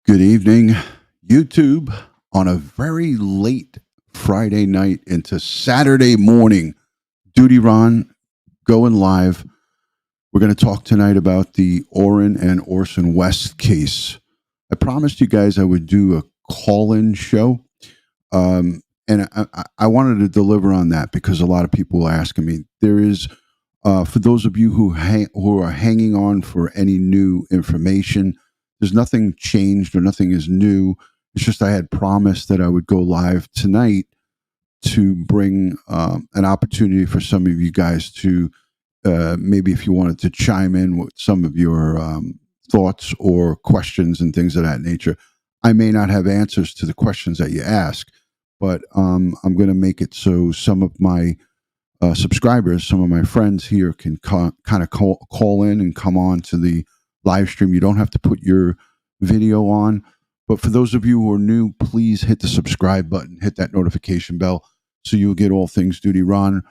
Good evening, YouTube, on a very late Friday night into Saturday morning. DutyRon going live. We're going to talk tonight about the Orrin and Orson West case. I promised you guys I would do a call-in show, and I wanted to deliver on that because a lot of people are asking me. There is, for those of you who are hanging on for any new information, there's nothing changed or nothing is new. It's just I had promised that I would go live tonight to bring an opportunity for some of you guys to maybe if you wanted to chime in with some of your thoughts or questions and things of that nature. I may not have answers to the questions that you ask, but I'm going to make it so some of my subscribers, some of my friends here can kind of call in and come on to the live stream. You don't have to put your video on, but for those of you who are new, please hit the subscribe button, hit that notification bell so you'll get all things DutyRon.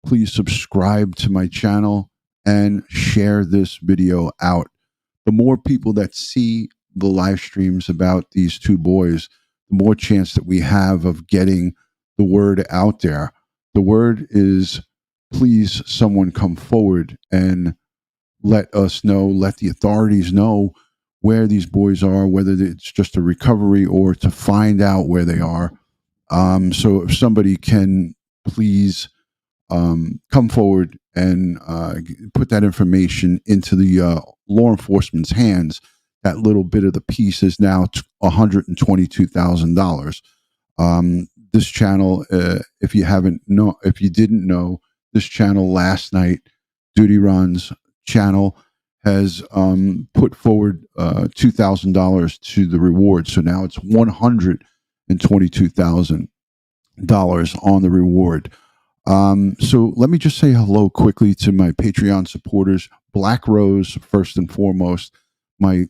Please subscribe to my channel and share this video out. The more people that see the live streams about these two boys, the more chance that we have of getting the word out there. The word is, please someone come forward and let us know, let the authorities know where these boys are, whether it's just a recovery or to find out where they are. So if somebody can please come forward and put that information into the law enforcement's hands, that little bit of the piece is now $122,000. This channel, if you didn't know, this channel last night, DutyRon's channel has put forward $2,000 to the reward. So now it's $122,000 on the reward. So let me just say hello quickly to my Patreon supporters. Black Rose, first and foremost, my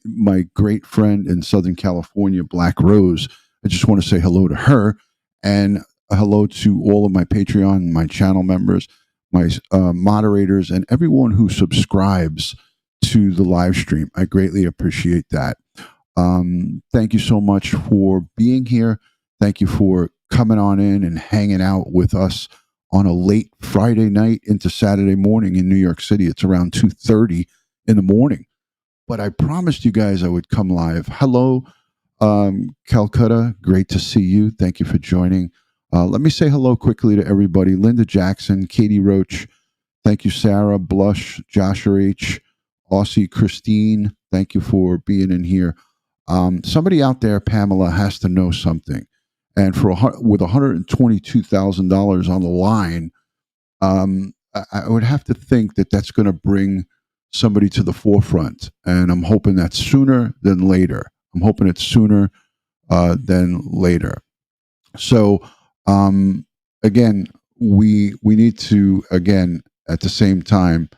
great friend in Southern California, Black Rose. I just want to say hello to her and hello to all of my Patreon, my channel members, my moderators, and everyone who subscribes to the live stream. I greatly appreciate that. Thank you so much for being here. Thank you for coming on in and hanging out with us on a late Friday night into Saturday morning in New York City. It's around 2:30 in the morning. But I promised you guys I would come live. Hello, Calcutta. Great to see you. Thank you for joining. Let me say hello quickly to everybody. Linda Jackson, Katie Roach. Thank you, Sarah, Blush, Joshua H., Aussie, Christine. Thank you for being in here. Somebody out there, Pamela, has to know something. And with $122,000 on the line, I would have to think that that's going to bring somebody to the forefront. And I'm hoping that's sooner than later. I'm hoping it's sooner than later. So, again, we need to, again, at the same time,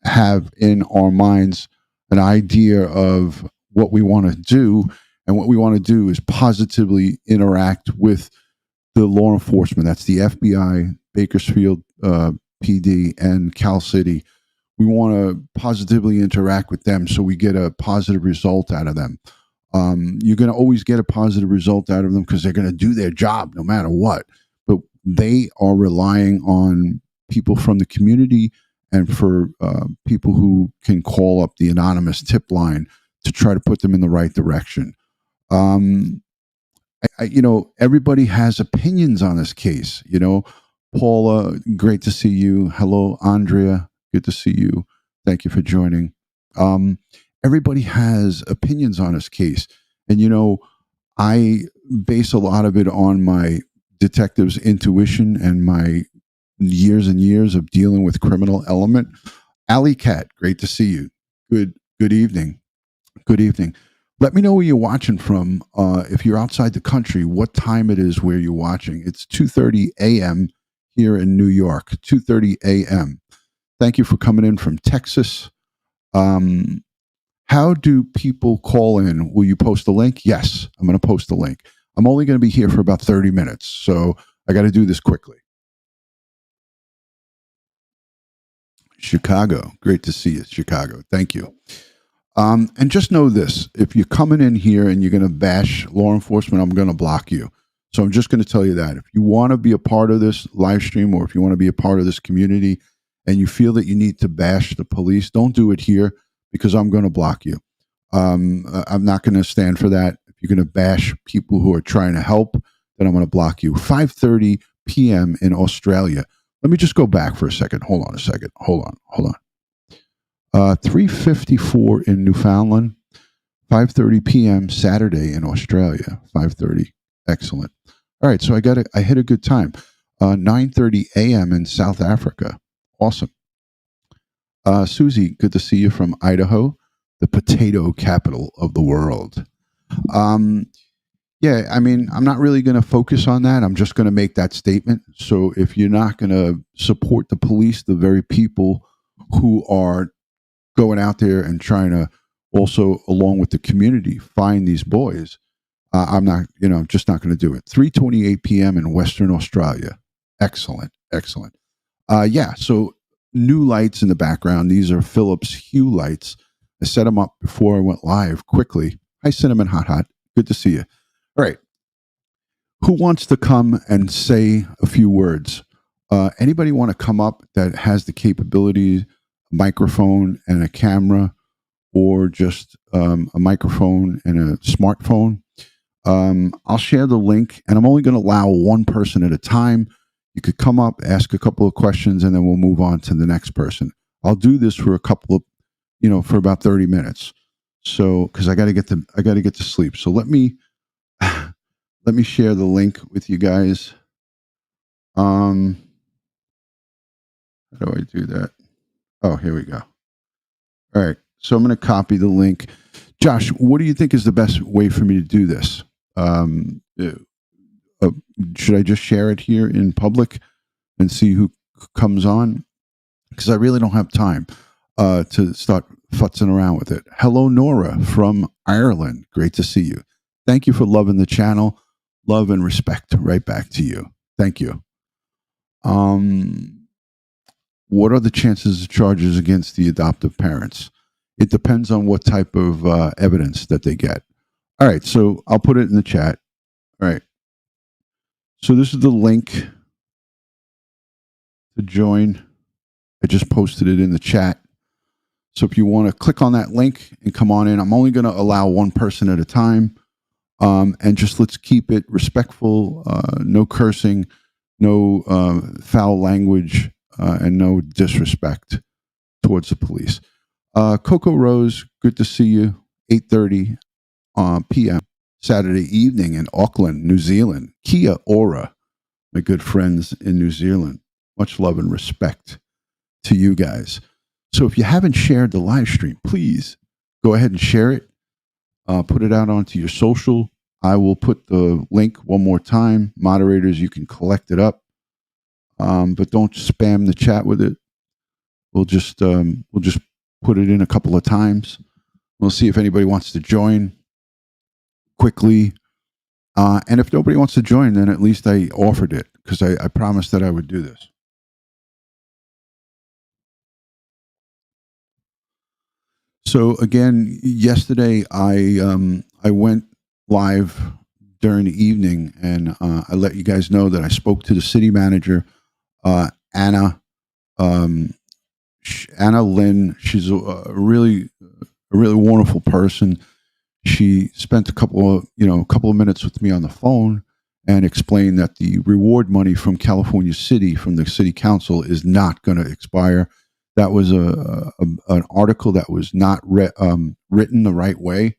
have in our minds an idea of what we want to do. And what we want to do is positively interact with the law enforcement. That's the FBI, Bakersfield PD, and Cal City. We want to positively interact with them so we get a positive result out of them. You're going to always get a positive result out of them because they're going to do their job no matter what. But they are relying on people from the community and for people who can call up the anonymous tip line to try to put them in the right direction. Everybody has opinions on this case. Paula, great to see you. Hello, Andrea. Good to see you. Thank you for joining. Everybody has opinions on this case. And, I base a lot of it on my detective's intuition and my years and years of dealing with criminal element. Alley Cat, great to see you. Good evening. Good evening. Let me know where you're watching from. If you're outside the country, what time it is where you're watching. It's 2:30 a.m. here in New York, 2:30 a.m. Thank you for coming in from Texas. How do people call in? Will you post a link? Yes, I'm going to post a link. I'm only going to be here for about 30 minutes, so I got to do this quickly. Chicago. Great to see you, Chicago. Thank you. And just know this: if you're coming in here and you're going to bash law enforcement, I'm going to block you. So I'm just going to tell you that if you want to be a part of this live stream, or if you want to be a part of this community, and you feel that you need to bash the police, don't do it here, because I'm going to block you. I'm not going to stand for that. If you're going to bash people who are trying to help, then I'm going to block you. 5:30 p.m. in Australia. Let me just go back for a second. Hold on a second. Hold on. 3:54 in Newfoundland. 5:30 p.m. Saturday in Australia. 5:30. Excellent. All right, so I hit a good time. 9:30 a.m. in South Africa. Awesome. Susie, good to see you from Idaho, the potato capital of the world. Yeah, I mean, I'm not really going to focus on that. I'm just going to make that statement. So if you're not going to support the police, the very people who are going out there and trying to also, along with the community, find these boys, I'm not, just not going to do it. 3:28 p.m. in Western Australia. Excellent. Yeah, so new lights in the background. These are Philips Hue lights. I set them up before I went live quickly. Hi, Cinnamon Hot. Good to see you. All right. Who wants to come and say a few words? Anybody want to come up that has the capability, a microphone and a camera, or just a microphone and a smartphone? I'll share the link, and I'm only going to allow one person at a time. You could come up, ask a couple of questions, and then we'll move on to the next person. I'll do this for a couple of, for about 30 minutes. So, because I got to get to sleep. So let me share the link with you guys. How do I do that? Oh, here we go. All right. So I'm going to copy the link. Josh, what do you think is the best way for me to do this? Should I just share it here in public and see who comes on? Because I really don't have time to start futzing around with it. Hello, Nora from Ireland. Great to see you. Thank you for loving the channel. Love and respect right back to you. Thank you. What are the chances of charges against the adoptive parents? It depends on what type of evidence that they get. All right, so I'll put it in the chat. All right. So this is the link to join. I just posted it in the chat. So if you want to click on that link and come on in, I'm only going to allow one person at a time. And just let's keep it respectful, no cursing, no foul language, and no disrespect towards the police. Coco Rose, good to see you. 8:30 p.m. Saturday evening in Auckland, New Zealand. Kia ora, my good friends in New Zealand. Much love and respect to you guys. So if you haven't shared the live stream, please go ahead and share it. Put it out onto your social. I will put the link one more time. Moderators, you can collect it up, but don't spam the chat with it. We'll just put it in a couple of times. We'll see if anybody wants to join quickly. And if nobody wants to join, then at least I offered it, because I promised that I would do this. So again, yesterday I went live during the evening, and I let you guys know that I spoke to the city manager, Anna Lynn. She's a really wonderful person. She spent a couple of minutes with me on the phone and explained that the reward money from California City, from the city council, is not going to expire. That was an article that was not written the right way,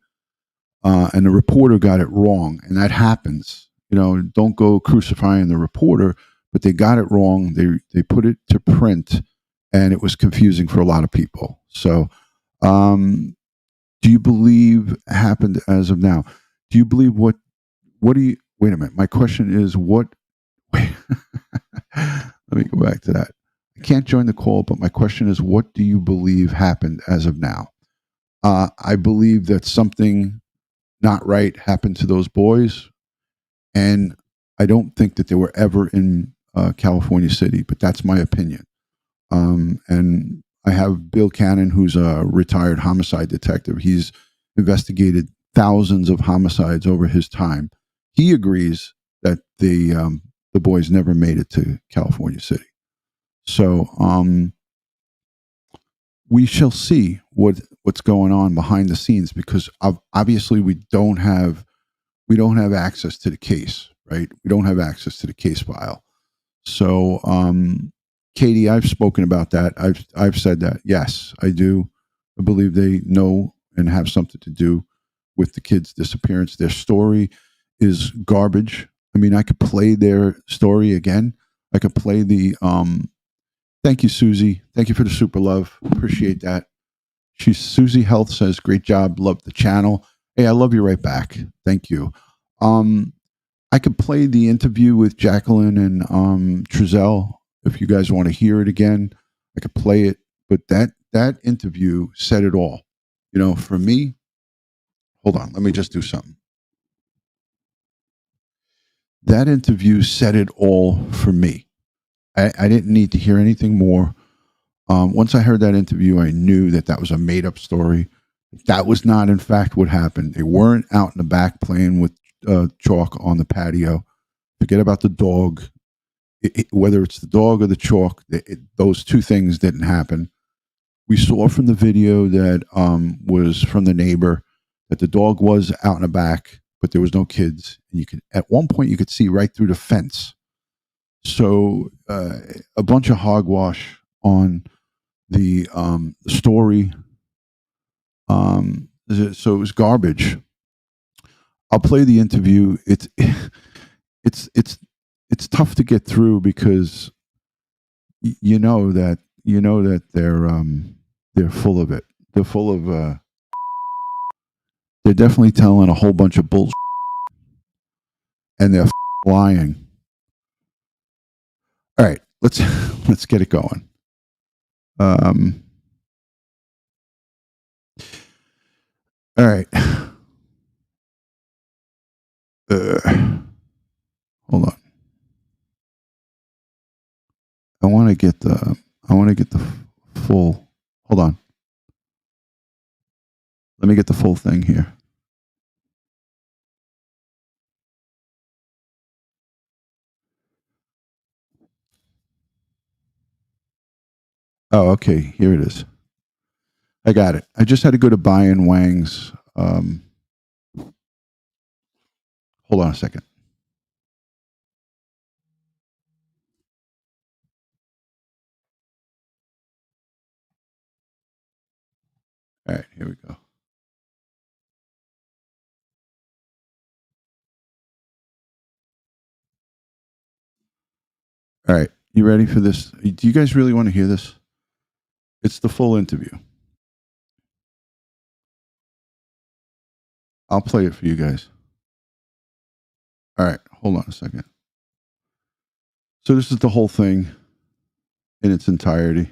and the reporter got it wrong, and that happens. Don't go crucifying the reporter, but they got it wrong. They put it to print, and it was confusing for a lot of people. So, do you believe happened as of now? Do you believe what do you? Wait a minute. My question is what? Wait, let me go back to that. I can't join the call, but my question is, what do you believe happened as of now? I believe that something not right happened to those boys, and I don't think that they were ever in California City, but that's my opinion. And I have Bill Cannon, who's a retired homicide detective. He's investigated thousands of homicides over his time. He agrees that the boys never made it to California City. So we shall see what's going on behind the scenes, because obviously we don't have access to the case, right? We don't have access to the case file. So, Katie, I've spoken about that. I've said that. Yes, I do. I believe they know and have something to do with the kid's disappearance. Their story is garbage. I mean, I could play their story again. I could play the. Thank you, Susie. Thank you for the super love. Appreciate that. She's Susie Health says, "Great job. Love the channel." Hey, I love you right back. Thank you. Um, I could play the interview with Jacqueline and Trezell if you guys want to hear it again. I could play it, but that interview said it all. You know, for me, hold on, let me just do something. That interview said it all for me. I didn't need to hear anything more. Once I heard that interview, I knew that that was a made up story. That was not, in fact, what happened. They weren't out in the back playing with chalk on the patio. Forget about the dog. Whether it's the dog or the chalk, those two things didn't happen. We saw from the video that was from the neighbor that the dog was out in the back, but there was no kids. And you could, at one point, you could see right through the fence. So a bunch of hogwash on the story. So it was garbage. I'll play the interview. It's it's it's tough to get through because you know that they're full of it. They're full of they're definitely telling a whole bunch of bullshit, and they're lying. All right, let's let's get it going. Um, all right. Uh, hold on. I want to get the full. Hold on. Let me get the full thing here. Oh, okay. Here it is. I got it. I just had to go to Brian Wang's. Hold on a second. All right, here we go. All right, you ready for this? Do you guys really want to hear this? It's the full interview. I'll play it for you guys. All right, hold on a second. So this is the whole thing in its entirety.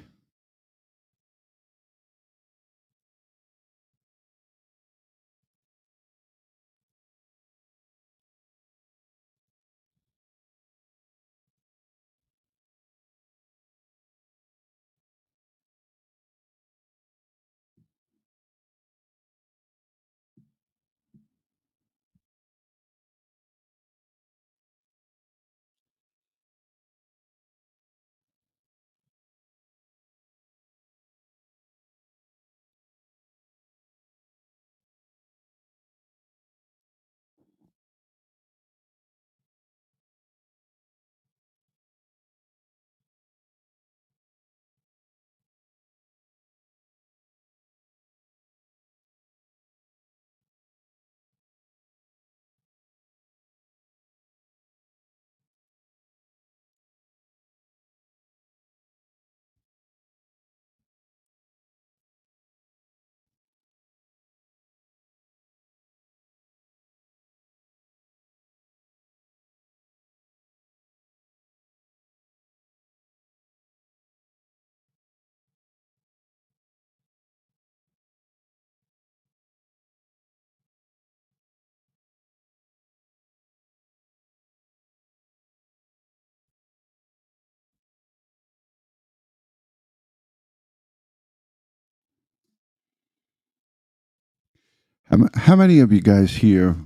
How many of you guys here,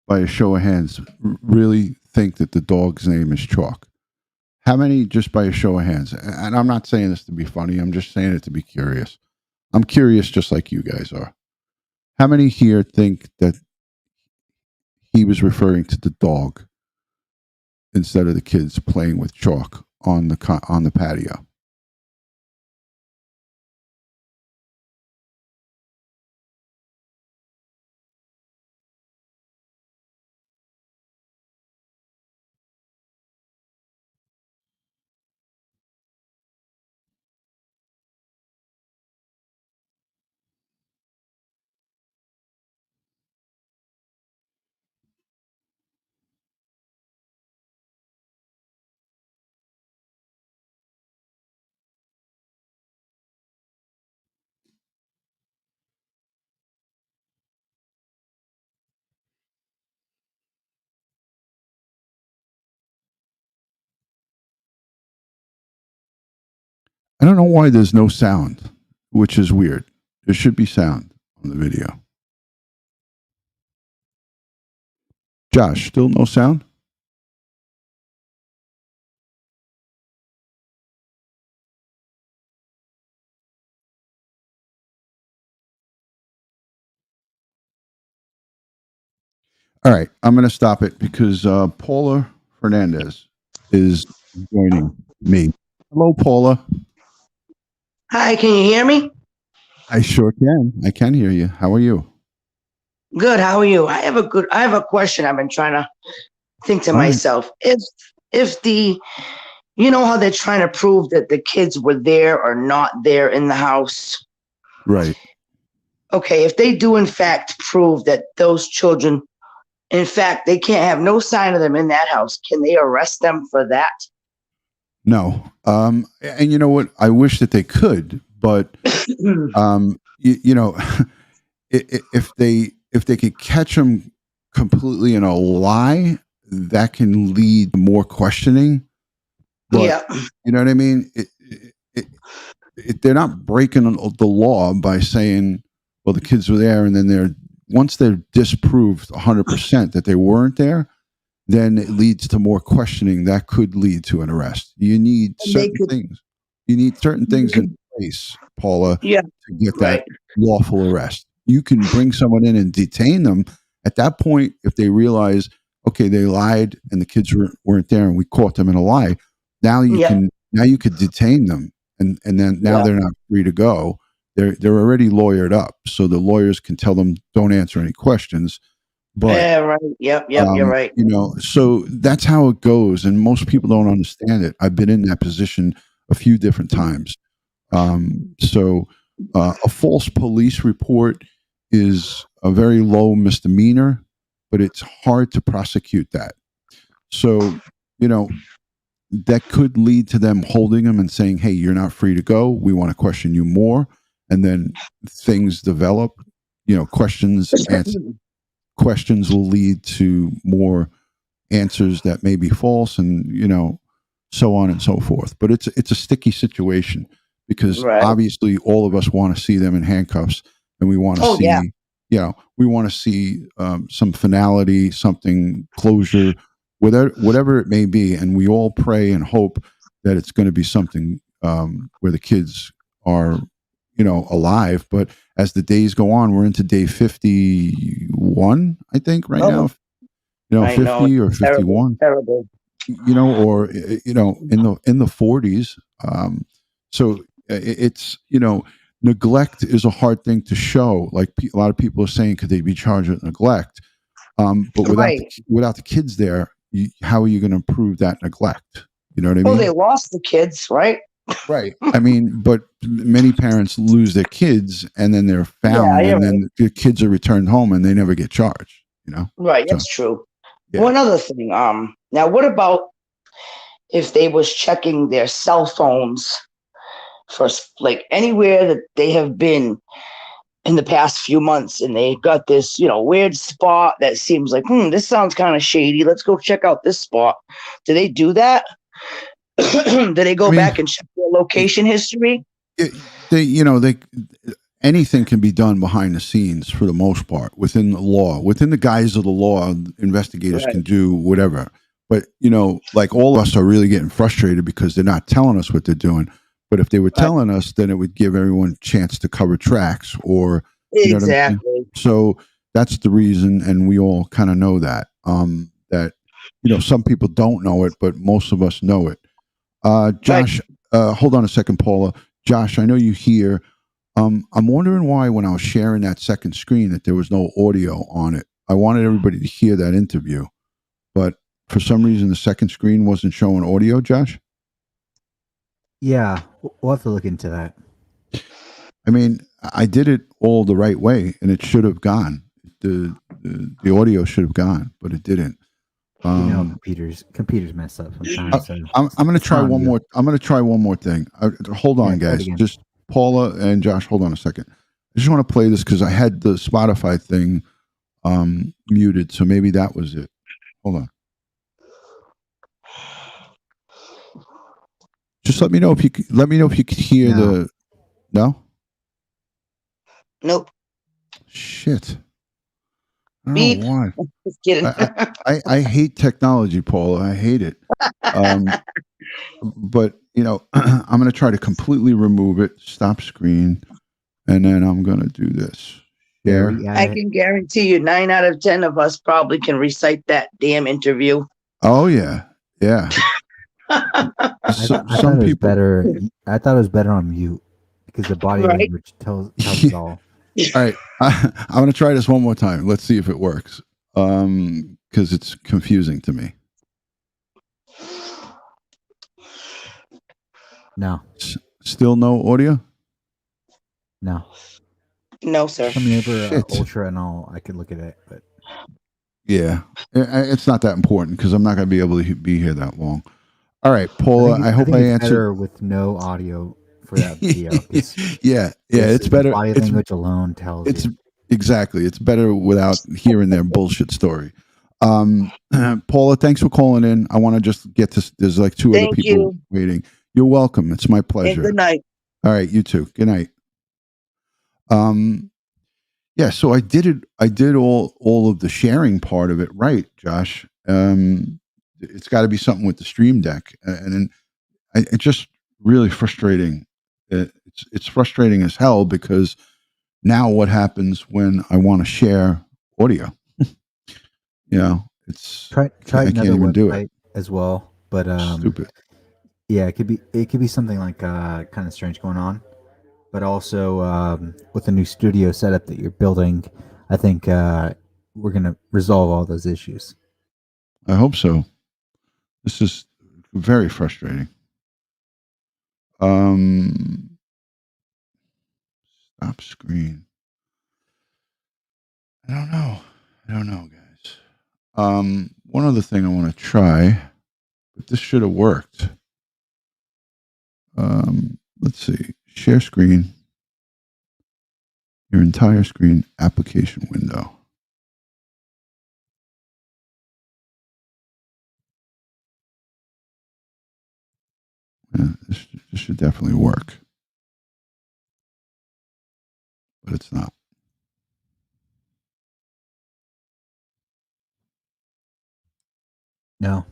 by a show of hands, really think that the dog's name is Chalk? How many, just by a show of hands? And I'm not saying this to be funny. I'm just saying it to be curious. I'm curious just like you guys are. How many here think that he was referring to the dog instead of the kids playing with chalk on the patio? I don't know why there's no sound, which is weird. There should be sound on the video. Josh, still no sound? All right, I'm going to stop it because Paula Fernandez is joining me. Hello, Paula. Hi, can you hear me? I sure can. I can hear you. How are you? Good. How are you? I have a question. I've been trying to think to All right. myself. If the you know how they're trying to prove that the kids were there or not there in the house. Right. Okay, if they do in fact prove that those children, in fact, they can't have no sign of them in that house, can they arrest them for that? No. And you know what? I wish that they could, but you know, if they could catch them completely in a lie, that can lead to more questioning. But Yeah. you know what I mean? They're not breaking the law by saying, "Well, the kids were there," and then once they're disproved 100% that they weren't there, then it leads to more questioning that could lead to an arrest. You need And they certain could, things. You need certain they things in could, place, Paula, yeah, to get right. that lawful arrest. You can bring someone in and detain them. At that point, if they realize, okay, they lied and the kids weren't there and we caught them in a lie, Yeah, now you could detain them and then now yeah, they're not free to go. They're already lawyered up. So the lawyers can tell them don't answer any questions. But yeah, right. Yep, you're right. so that's how it goes, and most people don't understand it. I've been in that position a few different times. So a false police report is a very low misdemeanor, but it's hard to prosecute that. So, you know, that could lead to them holding them and saying, "Hey, you're not free to go. We want to question you more." And then things develop, questions will lead to more answers that may be false, and so on and so forth. But it's a sticky situation because Right. obviously all of us want to see them in handcuffs, and we want to Oh yeah. see some finality, something, closure, whatever it may be, and we all pray and hope that it's going to be something where the kids are alive. But as the days go on, we're into day 51, I think, right Oh, now. I know. 50 or Terrible, 51, terrible. or in the 40s. So it's neglect is a hard thing to show. Like a lot of people are saying, could they be charged with neglect? But Right. without the kids there, how are you going to prove that neglect? You know what I Oh, they mean? lost the kids, right? Right. I mean, but many parents lose their kids and then they're Yeah, found you're and right. then the kids are returned home and they never get charged, Right, So, that's true. yeah. One other thing, now what about if they was checking their cell phones for like anywhere that they have been in the past few months and they got this, weird spot that seems like, this sounds kind of shady. Let's go check out this spot. Do they do that? Do they I go mean, back and check their location history? they anything can be done behind the scenes for the most part within the law, within the guise of the law. Investigators can do whatever. But like all of us are really getting frustrated because they're not telling us what they're doing. But if they were telling us, then it would give everyone a chance to cover tracks, or you know what I'm saying? So that's the reason, and we all kind of know that. That some people don't know it, but most of us know it. Josh, hold on a second, Paula. Josh, I know you hear. I'm wondering why when I was sharing that second screen that there was no audio on it. I wanted everybody to hear that interview, but for some reason the second screen wasn't showing audio, Josh? Yeah, we'll have to look into that. I mean, I did it all the right way, and it should have gone. The audio should have gone, but it didn't. Computers mess up sometimes. I'm going to try one more. I'm going to try one more thing. Hold on, guys. Just Paula and Josh. Hold on a second. I just want to play this because I had the Spotify thing muted, so maybe that was it. Hold on. Just let me know if you could hear the. No. Nope. Shit. Beep. Why? Just kidding. I hate technology, Paula. I hate it. But I'm going to try to completely remove it. Stop screen, and then I'm going to do this. Share. I can guarantee you 9 out of 10 of us probably can recite that damn interview. Oh yeah. I thought it was better on mute because the body language tells it all. All right, I'm going to try this one more time. Let's see if it works. Because it's confusing to me. No. Still no audio? No. No, sir. Come over Ultra and I can look at it. But yeah, it's not that important because I'm not going to be able to be here that long. All right, Paula. I hope I answered. Better with no audio for that video. yeah, it's better. Body language alone tells you. Exactly. It's better without hearing their bullshit story. Paula, thanks for calling in. I want to just get to. There's like two other people waiting. You're welcome. It's my pleasure. And good night. All right, you too. Good night. Yeah, so I did it. I did all of the sharing part of it right, Josh. It's got to be something with the Stream Deck, and it's just really frustrating. It's frustrating as hell because now what happens when I want to share audio? It's try I can't even do it as well. But stupid. Yeah, it could be something like kind of strange going on. But also with the new studio setup that you're building, I think we're going to resolve all those issues. I hope so. This is very frustrating. Stop screen. I don't know, guys. One other thing I want to try, but this should have worked. Let's see. Share screen. Your entire screen application window. Yeah, this should definitely work. But it's not. No.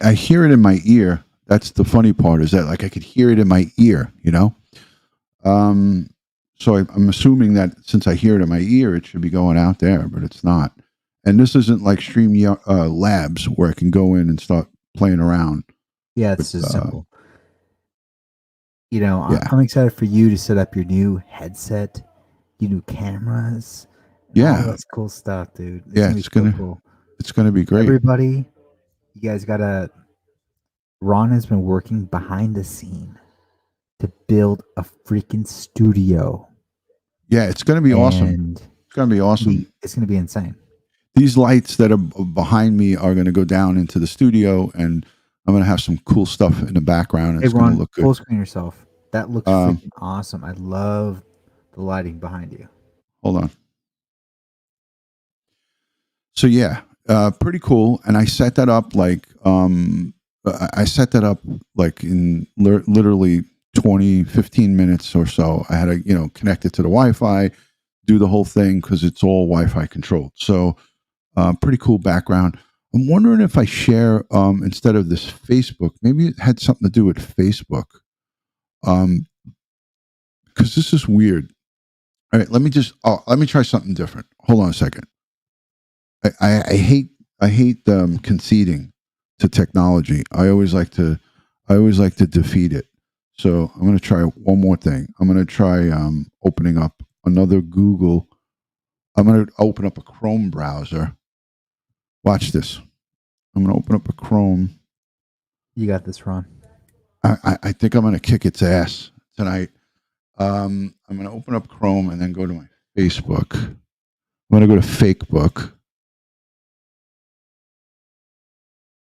I hear it in my ear. That's the funny part, is that like I could hear it in my ear, So I'm assuming that since I hear it in my ear, it should be going out there, but it's not. And this isn't like Stream Labs where I can go in and start playing around. Yeah, it's just simple. I'm excited for you to set up your new headset, your new cameras. Yeah, all that's cool stuff, dude. It's gonna be great. Everybody, you guys gotta. Ron has been working behind the scene to build a freaking studio. Yeah, it's gonna be awesome. It's gonna be awesome. It's gonna be insane. These lights that are behind me are gonna go down into the studio, and I'm gonna have some cool stuff in the background. It's Ron, gonna look good. Full screen yourself. That looks freaking awesome. I love the lighting behind you. Hold on. So yeah, pretty cool. And I set that up like I set that up like in literally 15 minutes or so. I had to, connect it to the Wi-Fi, do the whole thing because it's all Wi-Fi controlled. So pretty cool background. I'm wondering if I share instead of this Facebook, maybe it had something to do with Facebook. Because this is weird. All right, let me try something different. Hold on a second. I hate conceding to technology. I always like to defeat it. So I'm going to try one more thing. I'm going to try opening up another Google. I'm going to open up a Chrome browser. Watch this. I'm going to open up a Chrome. You got this, Ron. I think I'm going to kick its ass tonight. I'm going to open up Chrome and then go to my Facebook. I'm going to go to Fakebook.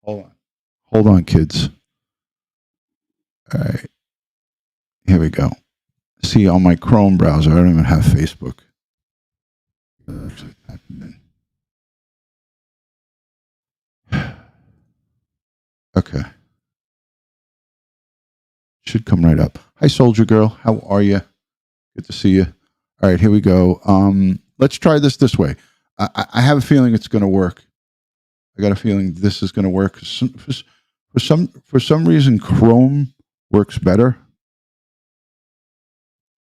Hold on, kids. All right. Here we go. See, on my Chrome browser, I don't even have Facebook. Okay. Should come right up. Hi, Soldier Girl. How are you? Good to see you. All right, here we go. Let's try this way. I have a feeling it's going to work. I got a feeling this is going to work. For some reason, Chrome works better.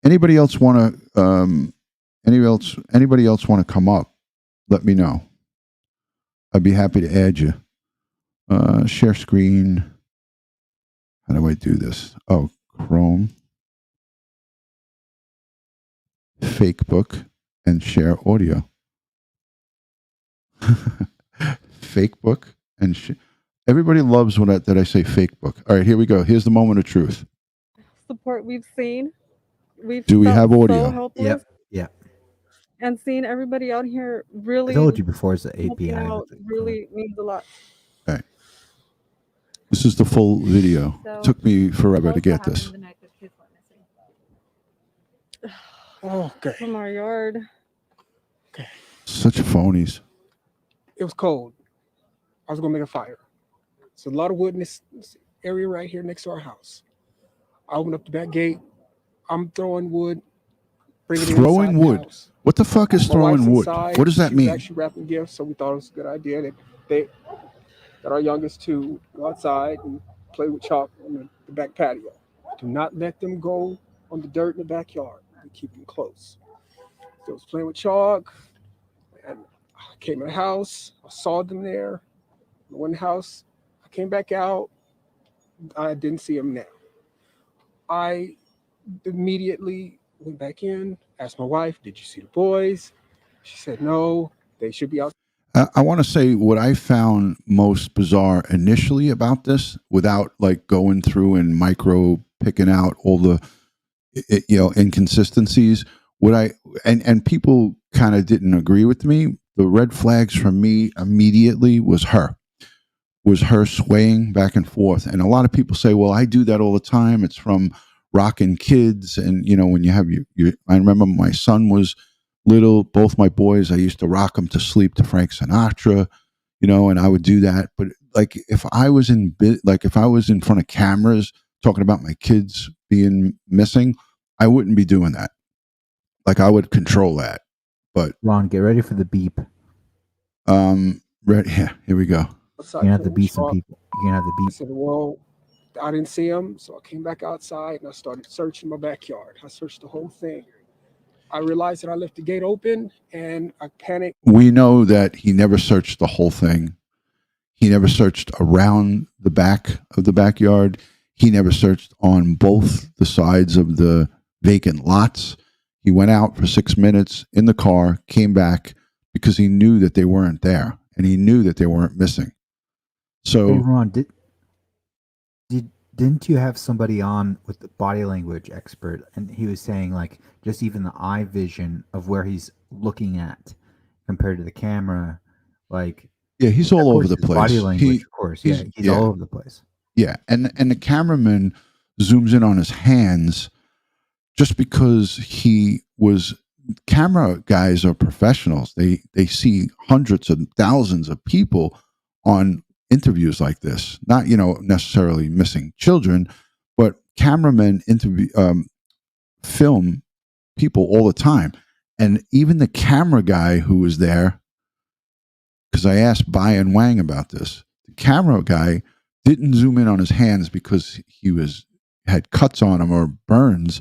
Anybody else want to? Anybody else want to come up? Let me know. I'd be happy to add you. Share screen. How do I do this? Oh, Chrome, Fakebook, and share audio. Fakebook and everybody loves that I say Fakebook. All right, here we go. Here's the moment of truth. Support we've seen. Do we have audio? So helpless. Yep. And seeing everybody out here really. I told you before it's the API. Really means a lot. Okay. This is the full video. So, it took me forever to get this. Okay. From our yard. Okay. Such phonies. It was cold. I was gonna make a fire. It's a lot of wood in this area right here next to our house. I opened up the back gate. I'm throwing wood. Throwing wood. What the fuck is throwing wood? What does that mean? She was actually wrapping gifts, so we thought it was a good idea that our youngest to go outside and play with chalk on the back patio. Do not let them go on the dirt in the backyard. We keep them close. So I was playing with chalk, and I came in the house. I saw them there. I went in the house. I came back out. I didn't see them now. I immediately went back in, asked my wife, did you see the boys? She said, no, they should be out. I want to say what I found most bizarre initially about this, without like going through and micro picking out all the inconsistencies. And people kind of didn't agree with me. The red flags for me immediately was her swaying back and forth. And a lot of people say, well, I do that all the time. It's from rocking kids. And when you have I remember my son was little, both my boys, I used to rock them to sleep to Frank Sinatra, and I would do that. But like if I was in front of cameras talking about my kids being missing, I wouldn't be doing that. Like I would control that. But Ron, get ready for the beep. Yeah, here we go. You're gonna have to beat some people. You're gonna have to beat. I said, well, I didn't see them, so I came back outside and I started searching my backyard. I searched the whole thing. I realized that I left the gate open and I panicked. We know that he never searched the whole thing. He never searched around the back of the backyard. He never searched on both the sides of the vacant lots. He went out for 6 minutes in the car, came back because he knew that they weren't there and he knew that they weren't missing. So, hey, Ron, didn't you have somebody on with the body language expert, and he was saying like just even the eye vision of where he's looking at compared to the camera, like he's all over the place. Body language, of course, he's all over the place. Yeah, and the cameraman zooms in on his hands just because camera guys are professionals. They see hundreds and thousands of people on interviews like this, not, necessarily missing children, but cameramen film people all the time. And even the camera guy who was there, because I asked Bai and Wang about this, the camera guy didn't zoom in on his hands because he had cuts on him or burns.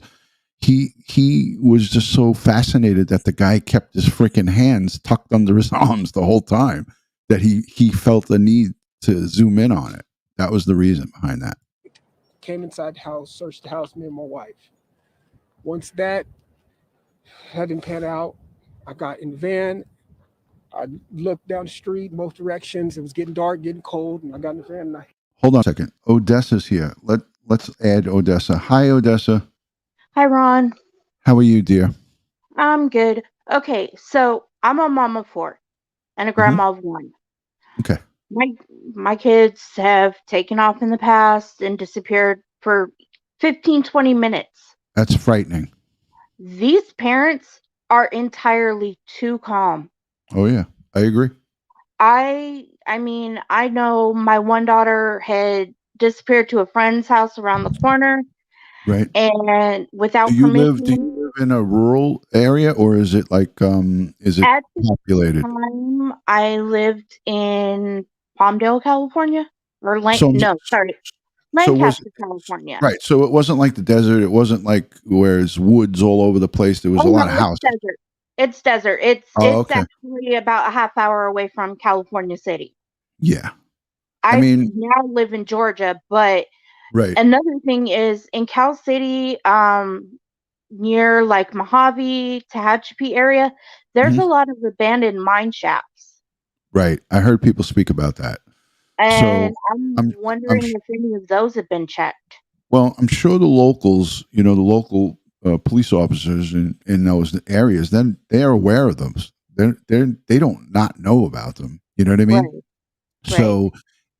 He was just so fascinated that the guy kept his freaking hands tucked under his arms the whole time that he felt the need to zoom in on it. That was the reason behind that. Came inside the house, searched the house, me and my wife. Once that didn't pan out, I got in the van. I looked down the street, both directions. It was getting dark, getting cold, and I got in the van. And Hold on a second. Odessa's here. Let's add Odessa. Hi, Odessa. Hi, Ron. How are you, dear? I'm good. Okay, so I'm a mom of 4 and a grandma of 1. Okay. My kids have taken off in the past and disappeared for 15, 20 minutes. That's frightening. These parents are entirely too calm. Oh, yeah. I agree. I mean, I know my one daughter had disappeared to a friend's house around the corner. Right. And without Do you permission. live in a rural area, or is it like is it At populated? the time, I lived in Palmdale, California, or Lancaster, California. Right. So it wasn't like the desert. It wasn't like where it's woods all over the place. There was a lot of houses. Desert. It's desert. It's actually about a half hour away from California City. Yeah. I now live in Georgia, but right. Another thing is in Cal City, near like Mojave, Tehachapi area, there's a lot of abandoned mine shafts. Right. I heard people speak about that. And so I'm wondering if any of those have been checked. Well, I'm sure the locals, the local police officers in those areas, then they are aware of those. They don't not know about them. You know what I mean? Right. So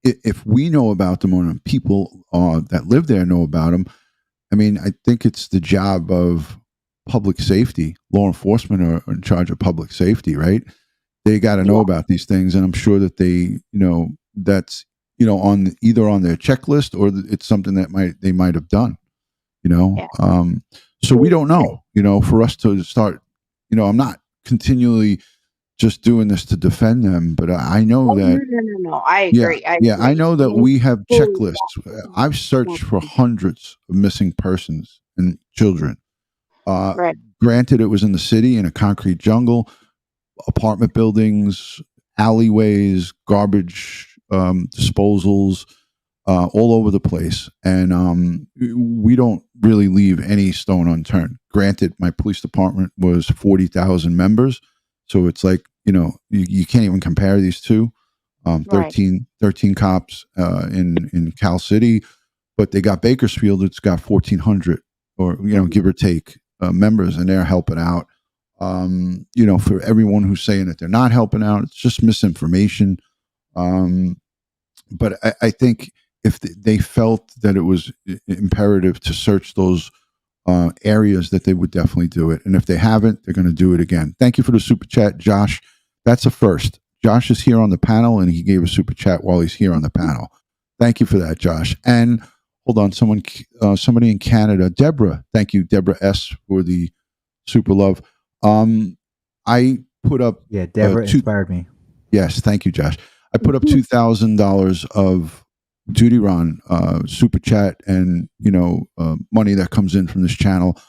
if we know about them, or people that live there know about them, I mean, I think it's the job of public safety. Law enforcement are in charge of public safety, right? They got to know about these things, and I'm sure that they, that's on either on their checklist, or it's something that they might have done. So we don't know. For us to start, I'm not continually just doing this to defend them, but I know that. No. I agree. I know that we have checklists. I've searched for hundreds of missing persons and children. Granted, it was in the city, in a concrete jungle, apartment buildings, alleyways, garbage disposals, all over the place. And we don't really leave any stone unturned. Granted, my police department was 40,000 members. So it's like, you can't even compare these two. 13 cops in Cal City, but they got Bakersfield. It's got 1,400 or, give or take members, and they're helping out. For everyone who's saying that they're not helping out, it's just misinformation. But I think if they felt that it was imperative to search those areas, that they would definitely do it. And if they haven't, they're going to do it again. Thank you for the super chat, Josh. That's a first. Josh is here on the panel, and he gave a super chat while he's here on the panel. Thank you for that, Josh. And hold on, somebody in Canada, Deborah. Thank you, Deborah S, for the super love. I put up. Yeah, Deborah inspired me. Yes, thank you, Josh. I put up $2,000 of DutyRon super chat and money that comes in from this channel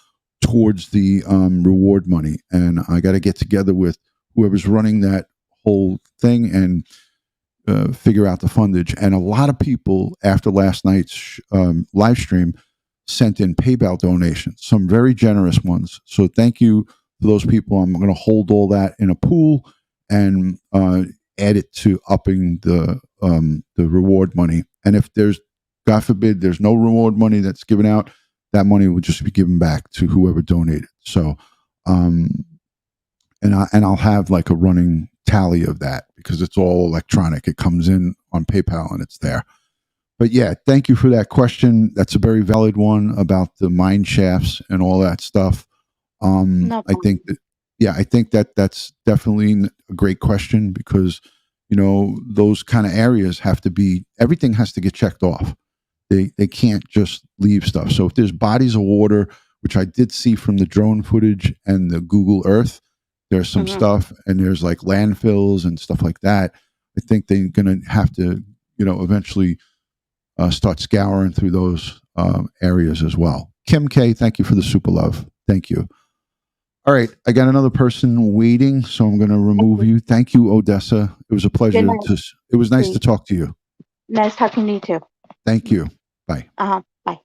towards the reward money, and I got to get together with whoever's running that whole thing and figure out the fundage. And a lot of people after last night's live stream sent in PayPal donations, some very generous ones. So thank you to those people. I'm going to hold all that in a pool and add it to upping the reward money. And if there's, God forbid, there's no reward money that's given out, that money will just be given back to whoever donated. So, and I'll have like a running tally of that because it's all electronic. It comes in on PayPal and it's there. But yeah, thank you for that question. That's a very valid one about the mine shafts and all that stuff. I think that that's definitely a great question because those kind of areas have to be, everything has to get checked off. They can't just leave stuff. So if there's bodies of water, which I did see from the drone footage and the Google Earth, there's some stuff, and there's like landfills and stuff like that. I think they're going to have to, eventually start scouring through those areas as well. Kim K, thank you for the super love. Thank you. All right, I got another person waiting, so I'm going to remove you. Thank you, Odessa. It was a pleasure. It was nice to talk to you. Nice talking to you too. Thank you. Bye. Bye. All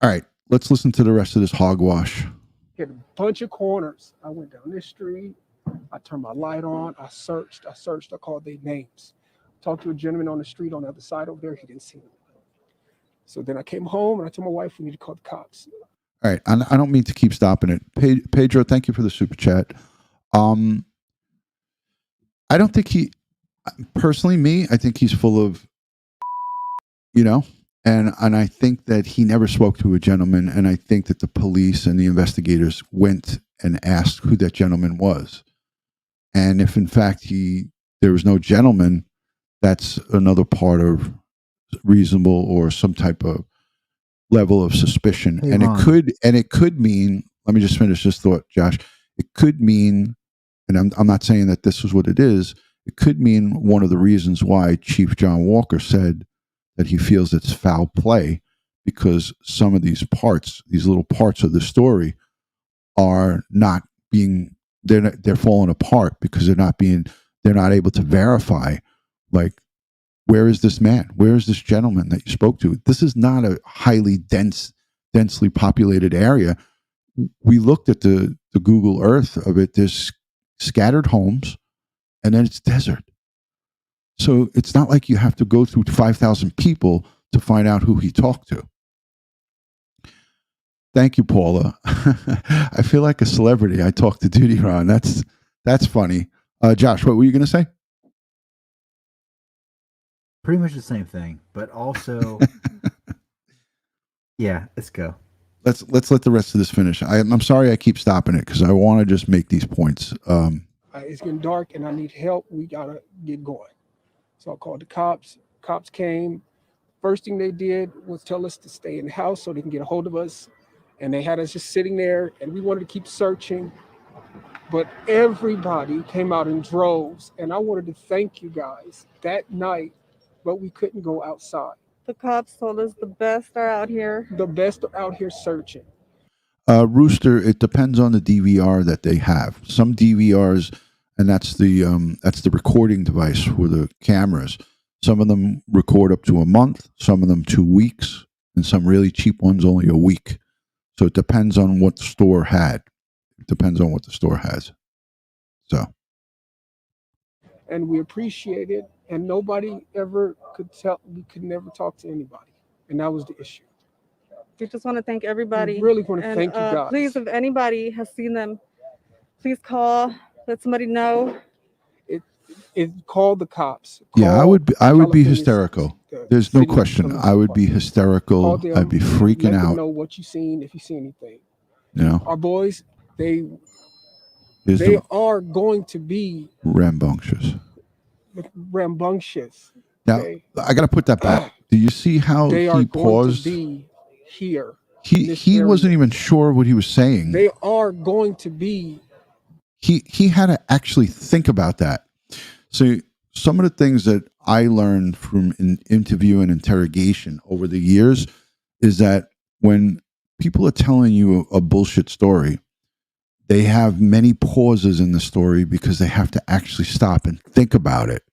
right, let's listen to the rest of this hogwash. Hit a bunch of corners. I went down this street. I turned my light on. I searched. I called their names. Talked to a gentleman on the street on the other side over there. He didn't see them. So then I came home and I told my wife we need to call the cops. All right, I don't mean to keep stopping it. Pedro, thank you for the super chat. I don't think I think he's full of, and I think that he never spoke to a gentleman, and I think that the police and the investigators went and asked who that gentleman was. And if in fact there was no gentleman, that's another part of reasonable or some type of level of suspicion. Hey, and Ron. it could mean, let me just finish this thought, Josh. It could mean, and I'm not saying that this is what it is, it could mean one of the reasons why Chief John Walker said that he feels it's foul play, because some of these little parts of the story are not being, they're falling apart because they're not able to verify, like, where is this man? Where is this gentleman that you spoke to? This is not a highly densely populated area. We looked at the Google Earth of it. There's scattered homes, and then it's desert. So it's not like you have to go through 5,000 people to find out who he talked to. Thank you, Paula. I feel like a celebrity. I talked to DutyRon. That's funny. Josh, what were you going to say? Pretty much the same thing, but also, yeah, let's go. Let's let the rest of this finish. I'm sorry I keep stopping it because I want to just make these points. It's getting dark and I need help. We gotta get going. So I called the cops. Cops came. First thing they did was tell us to stay in the house so they can get a hold of us. And they had us just sitting there, and we wanted to keep searching. But everybody came out in droves, and I wanted to thank you guys that night, but we couldn't go outside. The cops told us the best are out here. The best are out here searching. Rooster, it depends on the DVR that they have. Some DVRs, and that's the recording device for the cameras. Some of them record up to a month, some of them 2 weeks, and some really cheap ones only a week. So it depends on what the store had. It depends on what the store has. So. And we appreciate it. And nobody ever could tell, we could never talk to anybody. And that was the issue. We just want to thank everybody. We really want to thank you guys. Please, if anybody has seen them, please call, let somebody know. Call the cops. Yeah, I would be hysterical. There's no question. I would be hysterical. I'd be freaking out. Let them know what you seen, if you see anything. Our boys, they are going to be rambunctious. Now, okay? I got to put that back. Do you see how they he paused? To be here. He wasn't even sure what he was saying. They are going to be. He had to actually think about that. So some of the things that I learned from an interview and interrogation over the years is that when people are telling you a bullshit story, they have many pauses in the story because they have to actually stop and think about it.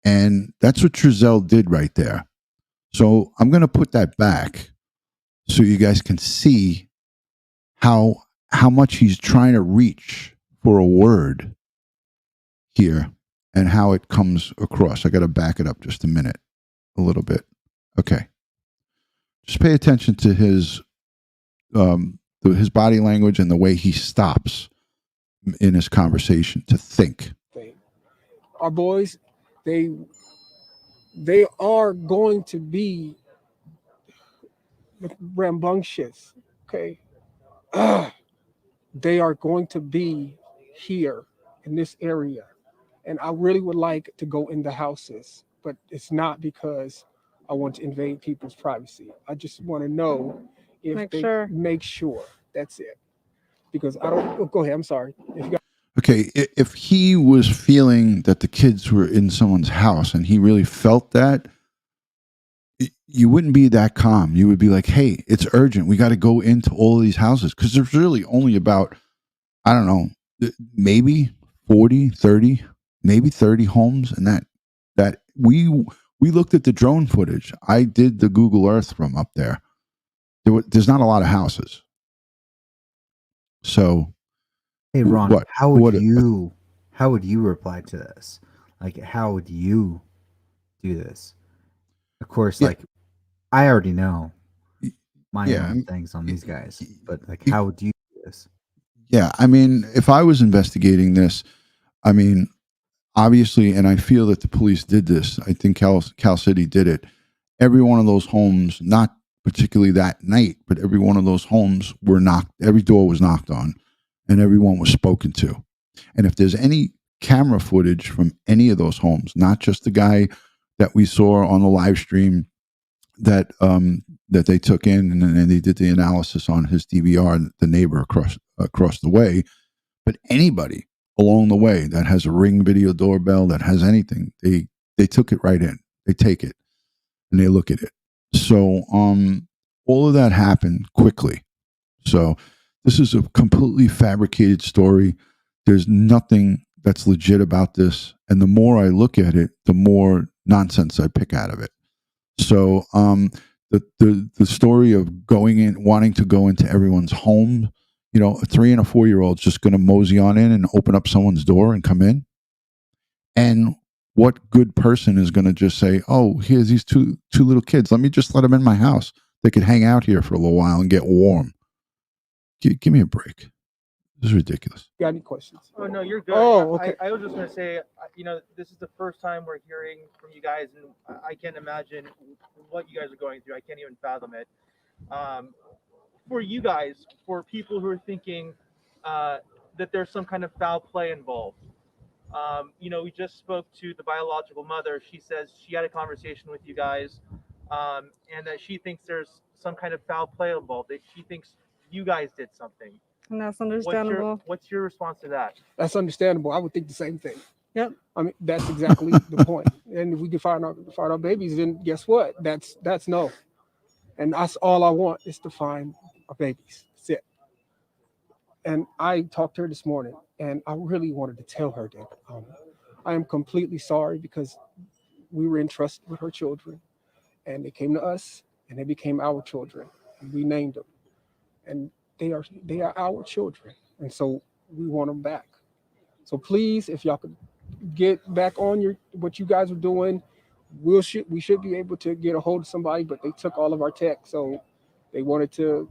And that's what Trezell did right there. So I'm going to put that back so you guys can see how much he's trying to reach for a word here and how it comes across. I got to back it up just a little bit. Okay. Just pay attention to his body language and the way he stops in his conversation to think. Our boys, they are going to be rambunctious, okay? They are going to be here in this area. And I really would like to go in the houses, but it's not because I want to invade people's privacy. I just want to know if Make they sure. make sure. That's it. Because I don't. Oh, go ahead. I'm sorry. If you got Okay, if he was feeling that the kids were in someone's house and he really felt that, you wouldn't be that calm. You would be like, hey, it's urgent. We got to go into all of these houses because there's really only about, I don't know, maybe 40, 30, maybe 30 homes. And that we looked at the drone footage. I did the Google Earth from up there. There's not a lot of houses. So, Hey Ron, what? how would you reply to this? Like, how would you do this? Of course, Yeah. like I already know my Yeah, own things on these guys, but like, you- how would you do this? Yeah, I mean, if I was investigating this, I mean, obviously, and I feel that the police did this. I think Cal City did it. Every one of those homes, not particularly that night, but every one of those homes were knocked. Every door was knocked on, and everyone was spoken to. And if there's any camera footage from any of those homes, not just the guy that we saw on the live stream that that they took in, and they did the analysis on his DVR, the neighbor across the way, but anybody along the way that has a Ring video doorbell, that has anything, they took it right in. They take it and they look at it. So all of that happened quickly. So this is a completely fabricated story. There's nothing that's legit about this, and the more I look at it, the more nonsense I pick out of it. So the story of going in, wanting to go into everyone's home, you know, a 3 and a 4-year-old's just going to mosey on in and open up someone's door and come in. And what good person is going to just say, "Oh, here's these two little kids. Let me just let them in my house. They could hang out here for a little while and get warm." Give me a break. This is ridiculous. got any questions? Oh no, you're good. Oh, okay. I was just gonna say, this is the first time we're hearing from you guys, and I can't imagine what you guys are going through. I can't even fathom it. For you guys, for people who are thinking that there's some kind of foul play involved, we just spoke to the biological mother. She says she had a conversation with you guys, and that she thinks there's some kind of foul play involved. That she thinks you guys did something. And that's understandable. What's your response to that? That's understandable. I would think the same thing. Yep. I mean, that's exactly the point. And if we can find our babies, then guess what? That's no. And that's all I want is to find our babies. That's it. And I talked to her this morning, and I really wanted to tell her that I am completely sorry because we were entrusted with her children, and they came to us, and they became our children, and we named them, and they are our children, and so we want them back. So please, if y'all could get back on what you guys are doing, we should be able to get a hold of somebody, but they took all of our tech, so they wanted to,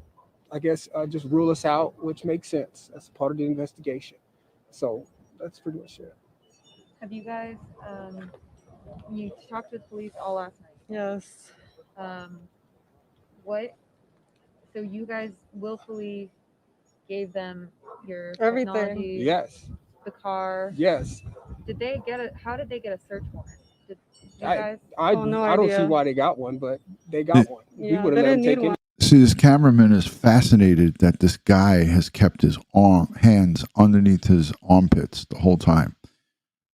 I guess, just rule us out, which makes sense. That's part of the investigation. So that's pretty much it. Have you guys, you talked to the police all last night. Yes. So you guys willfully gave them your Everything. technology, Yes. the car. Yes. How did they get a search warrant? Did you I guys? no I don't see idea. why they got one, but they got one. We Yeah, would they have let them didn't take need it. one. See, this cameraman is fascinated that this guy has kept his hands underneath his armpits the whole time.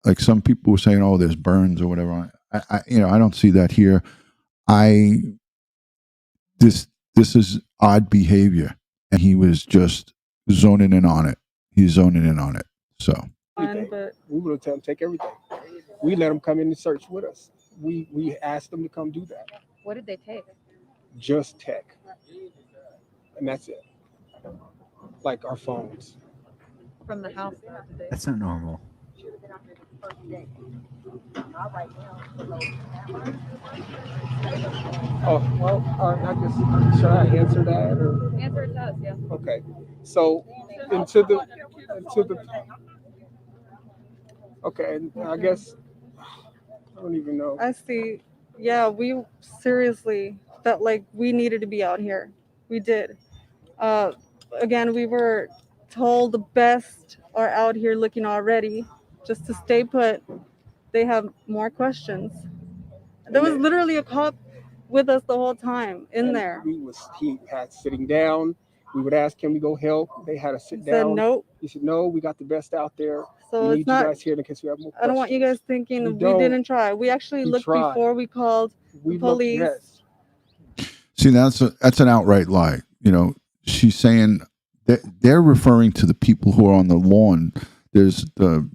Like some people were saying, "Oh, there's burns or whatever." I don't see that here. This is odd behavior, and he was just zoning in on it. He's zoning in on it. So Fine, but We would have told them take everything. We let them come in and search with us. We asked them to come do that. What did they take? Just tech, and that's it. Like our phones. From the house? What did they? That's not normal. Oh well, I guess should I answer that or? Answer it to us, yeah. Okay, so into the okay, and I guess I don't even know. I see. Yeah, we seriously felt like we needed to be out here. We did. Again, we were told the best are out here looking already. just to stay put. They have more questions. There was literally a cop with us the whole time in And there. he had sitting down. We would ask, can we go help? They had to sit He said down. nope. He said, no, we got the best out there. So We it's need not. you guys here in case we have more questions. I don't want you guys thinking we don't. didn't try. We actually We looked tried. before we called the police. Yes. See, that's an outright lie. You know, she's saying that they're referring to the people who are on the lawn. There's the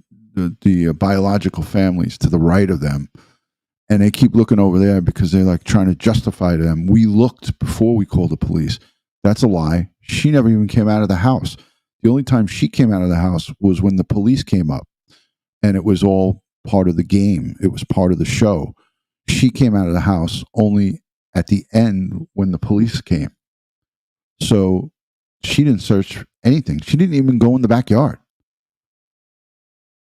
biological families to the right of them, and they keep looking over there because they're like trying to justify to them. We looked before we called the police. That's a lie. She never even came out of the house. The only time she came out of the house was when the police came up, and it was all part of the game. It was part of the show. She came out of the house only at the end when the police came. So she didn't search anything. She didn't even go in the backyard.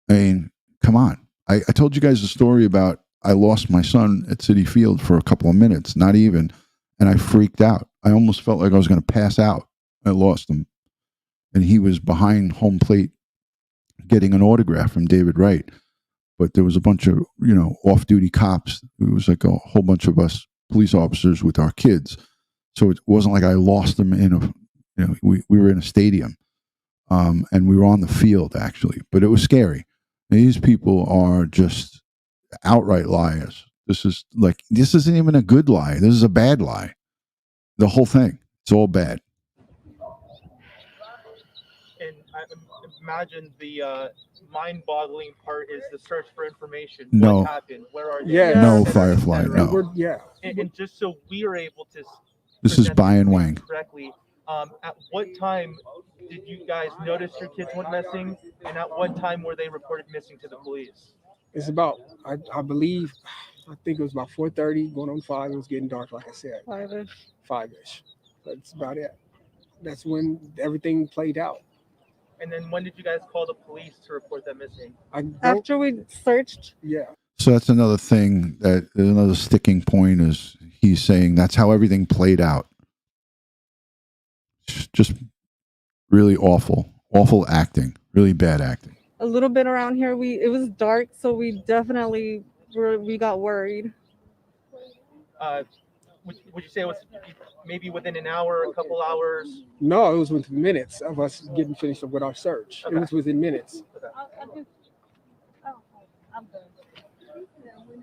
I mean, come on. I told you guys the story about I lost my son at Citi Field for a couple of minutes, not even, and I freaked out. I almost felt like I was going to pass out. I lost him. And he was behind home plate getting an autograph from David Wright. But there was a bunch of, off-duty cops. It was like a whole bunch of us police officers with our kids. So it wasn't like I lost them we were in a stadium. And we were on the field, actually. But it was scary. These people are just outright liars. This isn't even a good lie. This is a bad lie. The whole thing. It's all bad. And I imagine the mind-boggling part is the search for information. No. What happened? Where are they? Yes. No, Et cetera, et Firefly, cetera. no. And just so we are able to This is present By and information Wang. correctly. At what time did you guys notice your kids went missing, and at what time were they reported missing to the police? It's about, I think it was about 4:30, going on 5. It was getting dark, like I said. 5-ish. That's about it. That's when everything played out. And then when did you guys call the police to report them missing? After we searched. Yeah. So that's another thing, another sticking point is he's saying that's how everything played out. Just really awful acting, really bad acting. A little bit around here, it was dark, so we definitely we got worried. Would you say it was maybe within an hour, a couple hours? No, it was within minutes of us getting finished with our search. Okay. It was within minutes.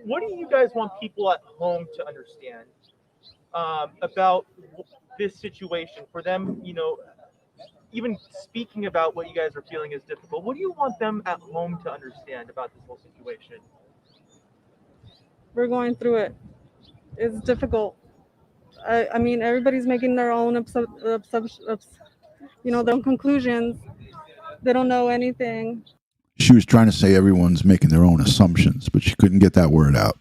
What do you guys want people at home to understand about this situation? For them, even speaking about what you guys are feeling is difficult. What do you want them at home to understand about this whole situation? We're going through it. It's difficult. I mean, everybody's making their own their own conclusions. They don't know anything. She was trying to say everyone's making their own assumptions, but she couldn't get that word out.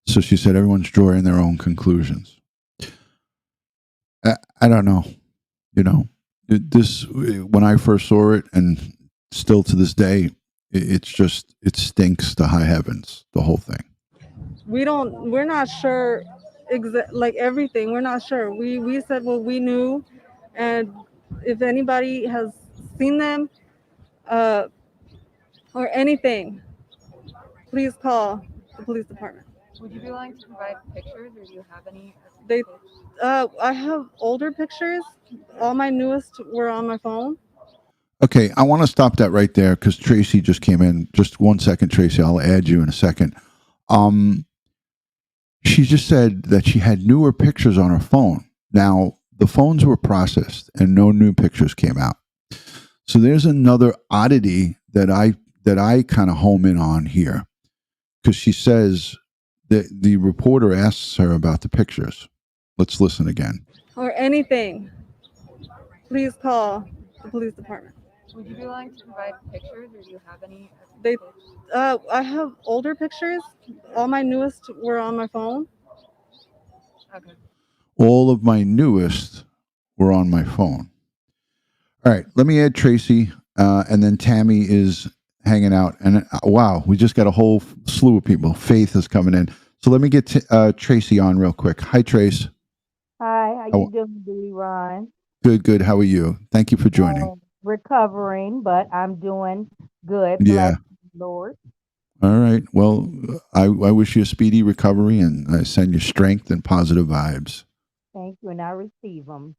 So she said everyone's drawing their own conclusions. I don't know. This, when I first saw it, and still to this day, it stinks to high heavens, the whole thing. We're not sure like everything. We're not sure. We said what we knew, and if anybody has seen them or anything, please call the police department. Would you be willing to provide pictures, or do you have any? I have older pictures. All my newest were on my phone. Okay, I want to stop that right there because Tracy just came in. Just 1 second, Tracy. I'll add you in a second. She just said that she had newer pictures on her phone. Now, the phones were processed and no new pictures came out. So there's another oddity that I kind of home in on here, because she says that the reporter asks her about the pictures. Let's listen again. Or anything, please call the police department. Would you be willing to provide pictures, or do you have any? I have older pictures. All my newest were on my phone. Okay. All of my newest were on my phone. All right, let me add Tracy, and then Tammy is hanging out. And wow, we just got a whole slew of people. Faith is coming in. So let me get Tracy on real quick. Hi, Trace. Hi, how you doing, DutyRon? Good. How are you? Thank you for joining. Recovering, but I'm doing good. Yeah. Lord. All right. Well, I wish you a speedy recovery, and I send you strength and positive vibes. Thank you, and I receive them.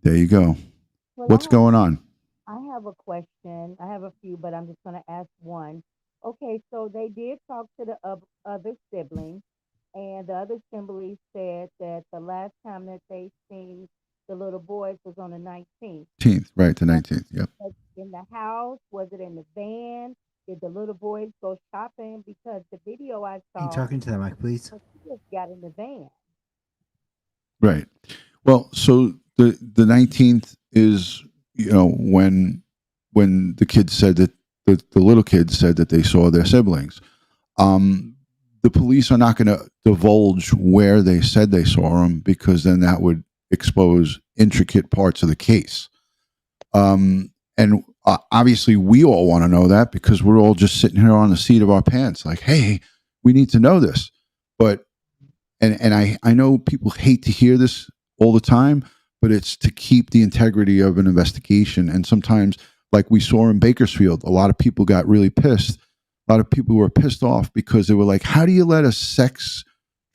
There you go. Well, What's going on? I have a question. I have a few, but I'm just going to ask one. Okay, so they did talk to the other sibling, and the other sibling said that the last time that they seen the little boys was on the 19th. 19th, right? The 19th. Yep. In the house? Was it in the van? Did the little boys go shopping? Because the video I Are you saw, talking to the mic, please? he just got in the van. Right. Well, so the 19th is, when the kids said that the little kids said that they saw their siblings. The police are not going to divulge where they said they saw them, because then that would expose intricate parts of the case. And obviously we all want to know that, because we're all just sitting here on the seat of our pants like, hey, we need to know this. But and I know people hate to hear this all the time, but it's to keep the integrity of an investigation. And sometimes, like we saw in Bakersfield, a lot of people got really pissed. A lot of people were pissed off because they were like, how do you let a sex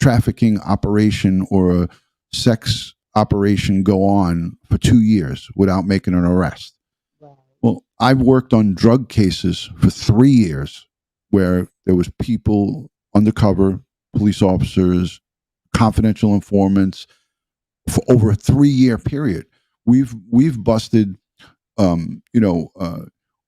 trafficking operation or a sex operation go on for 2 years without making an arrest? Right. Well, I've worked on drug cases for 3 years where there was people undercover, police officers, confidential informants, for over a 3-year period. We've busted,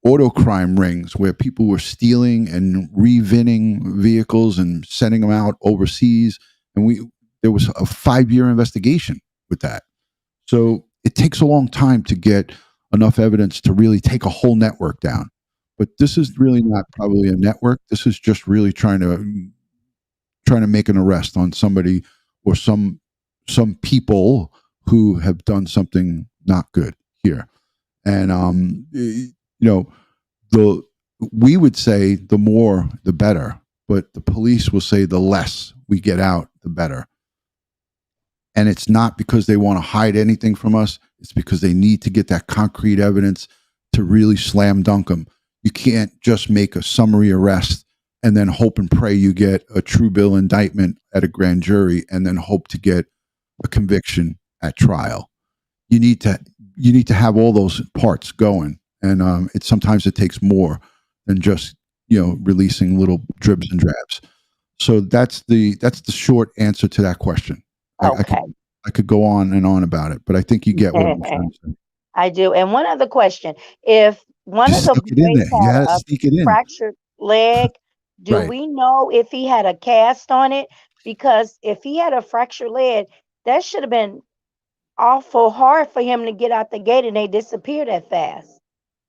auto crime rings where people were stealing and revinning vehicles and sending them out overseas, and there was a 5-year investigation with that. So it takes a long time to get enough evidence to really take a whole network down. But this is really not probably a network. This is just really trying to make an arrest on somebody or some people who have done something not good here. And we would say the more the better, but the police will say the less we get out, the better. And it's not because they want to hide anything from us. It's because they need to get that concrete evidence to really slam dunk them. You can't just make a summary arrest and then hope and pray you get a true bill indictment at a grand jury and then hope to get a conviction at trial. You need to have all those parts going, and sometimes it takes more than just releasing little dribs and drabs. So that's the short answer to that question. Okay. I could go on and on about it, but I think you get what I'm trying to say. I do. And one other question. If one You of the snuck it in boys there. You had had to a sneak it in. fractured leg, do Right. we know if he had a cast on it? Because if he had a fractured leg, that should have been awful hard for him to get out the gate, and they disappear that fast.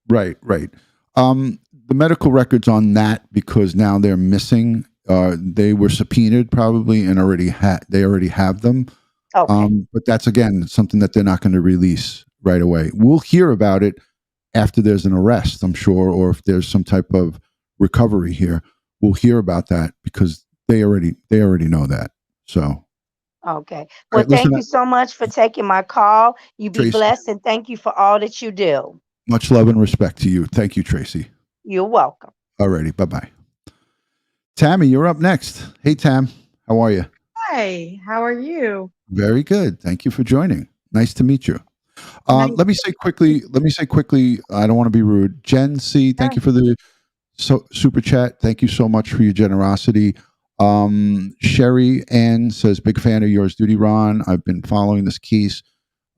Right. The medical records on that, because now they're missing. They were subpoenaed probably and they already have them. Okay. But that's, again, something that they're not going to release right away. We'll hear about it after there's an arrest, I'm sure, or if there's some type of recovery here. We'll hear about that because they already know that. So. Okay. Well, Right, listen, thank you so much for taking my call. You be Tracy, blessed, and thank you for all that you do. much love and respect to you. Thank you, Tracy. You're welcome. Alrighty, bye-bye. Tammy, you're up next. Hey, Tam, how are you? Hi, how are you? Very good. Thank you for joining. Nice to meet you. Nice. Let me say quickly, I don't want to be rude. Jen C., thank you for the super chat. Thank you so much for your generosity. Sherry Ann says, big fan of yours, DutyRon. I've been following this case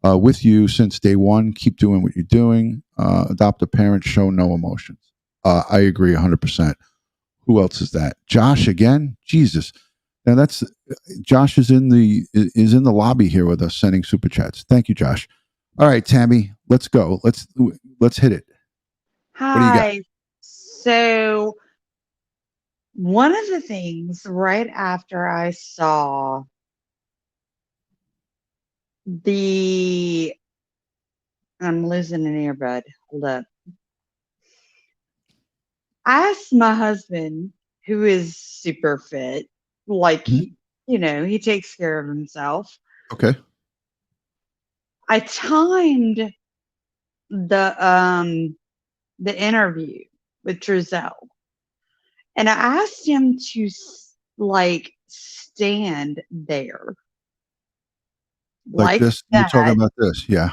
with you since day one. Keep doing what you're doing. Adopt a parent, show no emotions. I agree 100%. Who else is that? Josh again? Jesus. Now that's Josh is in the lobby here with us sending super chats. Thank you, Josh. All right, Tammy, let's go. Let's hit it. Hi. What do you got? So, one of the things right after I saw I'm losing an earbud. Hold up. I asked my husband, who is super fit, like he takes care of himself. Okay. I timed the interview with Trezell. And I asked him to like stand there Like this? You're talking about this? Yeah.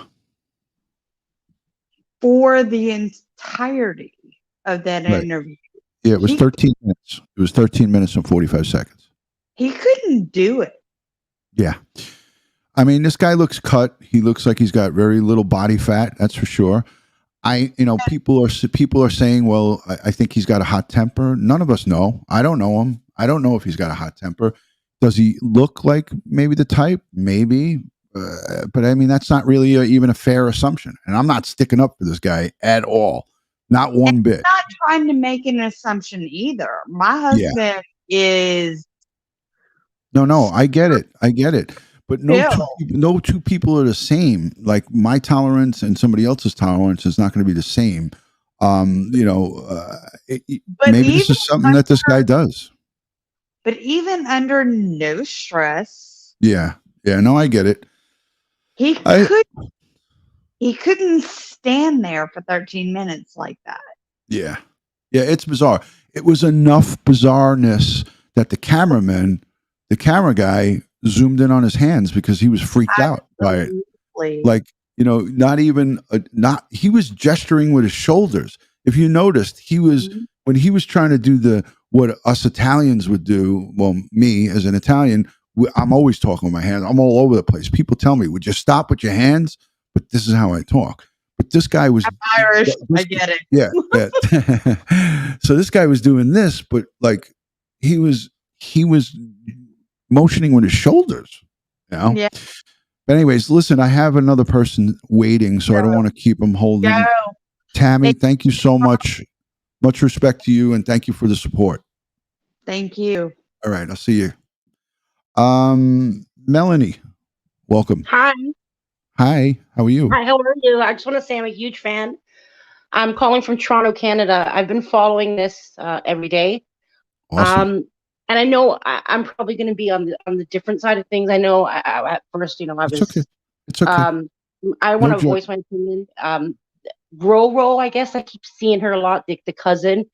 for the entirety of that Right. interview. Yeah, it was 13 minutes. It was 13 minutes and 45 seconds. He couldn't do it. Yeah. I mean, this guy looks cut. He looks like he's got very little body fat. That's for sure. People are saying, well, I think he's got a hot temper. None of us know. I don't know him. I don't know if he's got a hot temper. Does he look like maybe the type? Maybe. But I mean, that's not really even a fair assumption. And I'm not sticking up for this guy at all. Not one bit. I'm not trying to make an assumption either. My husband is. No, I get it. But no two people are the same. Like my tolerance and somebody else's tolerance is not going to be the same. Maybe this is something that this guy does. But even under no stress. Yeah. No, I get it. He couldn't stand there for 13 minutes like that. Yeah, it's bizarre. It was enough bizarreness that the camera guy zoomed in on his hands because he was freaked out by it. Like, he was gesturing with his shoulders. If you noticed, he was, when he was trying to do what us Italians would do, well, me as an Italian, I'm always talking with my hands. I'm all over the place. People tell me, would you stop with your hands? But this is how I talk. But this guy was I'm Irish. I get it. Yeah. So this guy was doing this, but like he was motioning with his shoulders. Yeah. But anyways, listen, I have another person waiting, so I don't want to keep him holding. Tammy, thank you so much. Much respect to you, and thank you for the support. Thank you. All right, I'll see you. Melanie, welcome. Hi, how are you? how are you? I just want to say I'm a huge fan. I'm calling from Toronto, Canada. I've been following this every day. Awesome. And I know I'm probably going to be on the different side of things. I know at first, I was. It's okay. I want to voice my opinion. Roro, I guess I keep seeing her a lot, the cousin,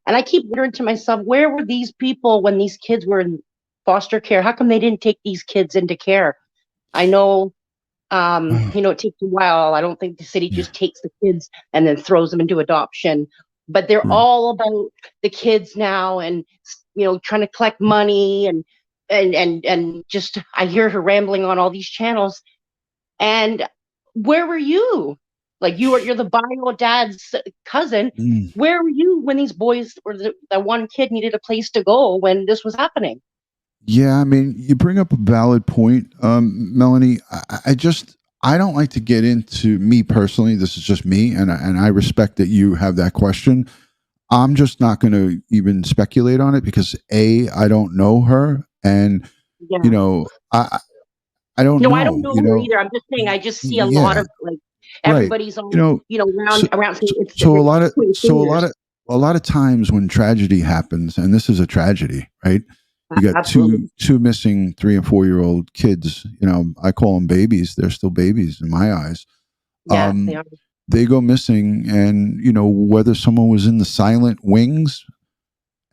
and I keep wondering to myself, where were these people when these kids were in foster care? How come they didn't take these kids into care? I know, it takes a while. I don't think the city just takes the kids and then throws them into adoption, but they're all about the kids now and, trying to collect money and just, I hear her rambling on all these channels. And where were you? Like you're the bio dad's cousin. Where were you when these boys or the one kid needed a place to go when this was happening? Yeah, I mean, you bring up a valid point, Melanie. I don't like to get into me personally. This is just me, and I respect that you have that question. I'm just not going to even speculate on it because I don't know her, and I don't know. I don't know her either. I'm just saying I just see a lot of like everybody's on around. A lot of times when tragedy happens, and this is a tragedy, right? You got two missing 3 and 4 year old kids. I call them babies. They're still babies in my eyes. Yeah, they are. They go missing, and whether someone was in the silent wings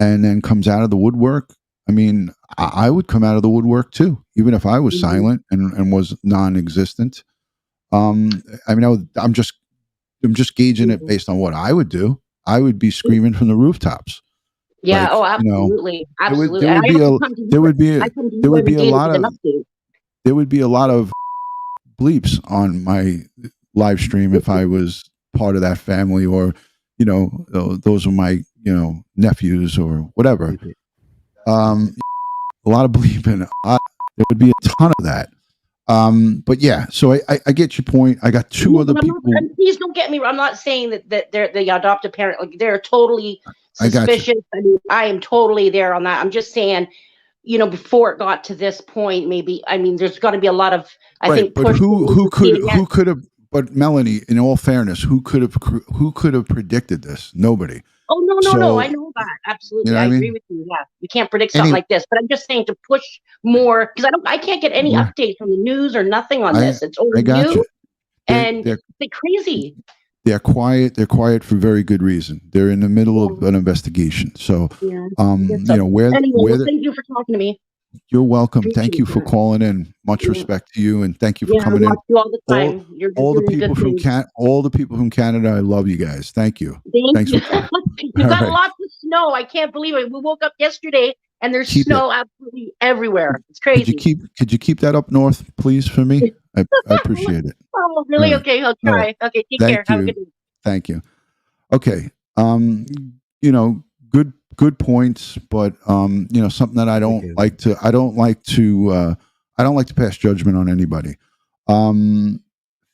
and then comes out of the woodwork. I mean, I would come out of the woodwork too, even if I was silent and was non-existent. I'm just gauging it based on what I would do. I would be screaming from the rooftops. Yeah. Absolutely. Absolutely. There would be a lot of bleeps on my live stream if I was part of that family, or those are my nephews or whatever. A lot of bleeping. There would be a ton of that. But yeah, so I get your point. I got two other people. Please don't get me wrong. I'm not saying that they're the adoptive parent. Like they're totally suspicious. I am totally there on that. I'm just saying, before it got to this point, maybe. I mean, there's got to be a lot of. I think. But who could have? But Melanie, in all fairness, who could have predicted this? Nobody. Oh no! I know that absolutely. I agree with you. Yeah, you can't predict something like this. But I'm just saying to push more because I can't get any updates from the news or nothing on this. It's over you, and it's crazy. They're quiet. They're quiet for very good reason. They're in the middle of an investigation. So, Yeah. you know, Anyway, where well, thank you for talking to me. you're welcome. Thank Appreciate you for that. calling in. Much Yeah. respect to you, and thank you for Yeah, I coming in. watch you all the time. You're All the doing people good from things. all the people from Canada, I love you guys. Thank you. Thank Thanks you. for coming. You All got right. lots of snow. I can't believe it. We woke up yesterday and there's Keep it. snow absolutely everywhere. It's Could you crazy. keep that up north, please, for me? I appreciate it. Oh, really? All right. Okay, I'll All try. right. Okay, take Thank care. Have a you. good day. Thank you. Okay. You know, good points, but you know, something that I don't like to pass judgment on anybody.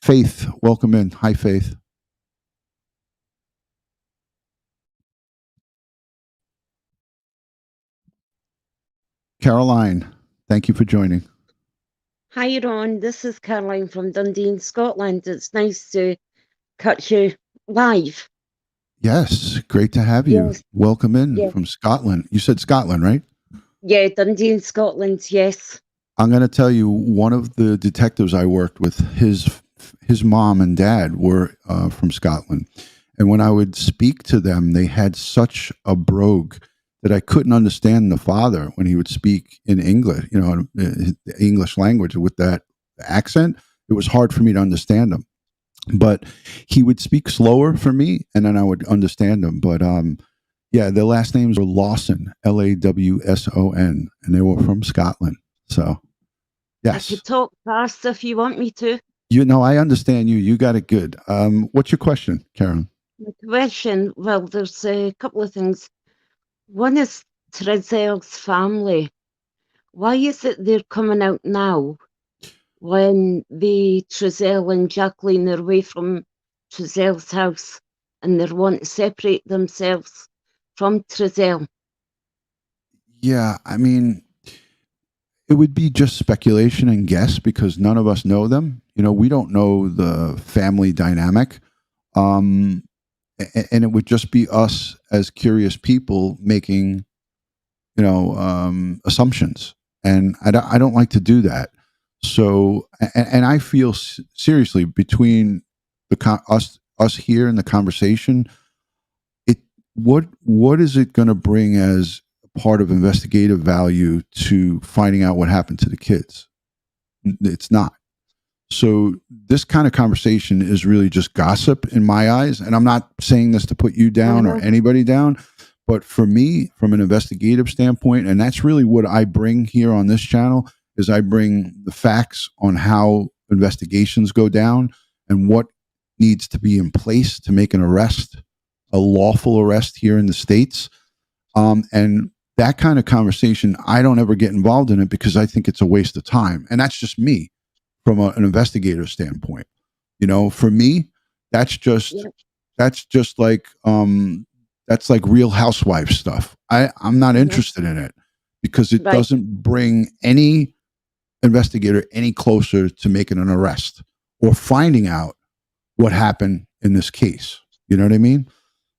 Faith, welcome in. Hi, Faith. Caroline, thank you for joining. Hi, Ron. This is Caroline from Dundee in Scotland. It's nice to catch you live. Yes, great to have you. Yes. Welcome in Yes. from Scotland. You said Scotland, right? Yeah, Dundee in Scotland, yes. I'm going to tell you, one of the detectives I worked with, his mom and dad were from Scotland. And when I would speak to them, they had such a brogue that I couldn't understand the father when he would speak in English, you know, the English language with that accent. It was hard for me to understand him. But he would speak slower for me, and then I would understand him. But yeah, their last names were Lawson, Lawson, and they were from Scotland. So, yes. I could talk fast if you want me to. You know, I understand you. You got it good. What's your question, Karen? The question, well, there's a couple of things. One is Trezell's family. Why is it they're coming out now when the Trezell and Jacqueline are away from Trezell's house and they want to separate themselves from Trezell? Yeah, I mean, it would be just speculation and guess because none of us know them. You know, we don't know the family dynamic. And it would just be us as curious people making, you know, assumptions. And I don't like to do that. So, and I feel seriously between us here in the conversation, what is it going to bring as part of investigative value to finding out what happened to the kids? It's not. So this kind of conversation is really just gossip in my eyes. And I'm not saying this to put you down or anybody down, but for me, from an investigative standpoint, and that's really what I bring here on this channel, is I bring the facts on how investigations go down and what needs to be in place to make an arrest, a lawful arrest here in the States. And that kind of conversation, I don't ever get involved in it because I think it's a waste of time. And that's just me from an investigator standpoint. You know, for me, that's just like that's like Real Housewives stuff. I'm not interested in it because it doesn't bring any investigator any closer to making an arrest or finding out what happened in this case. You know what I mean?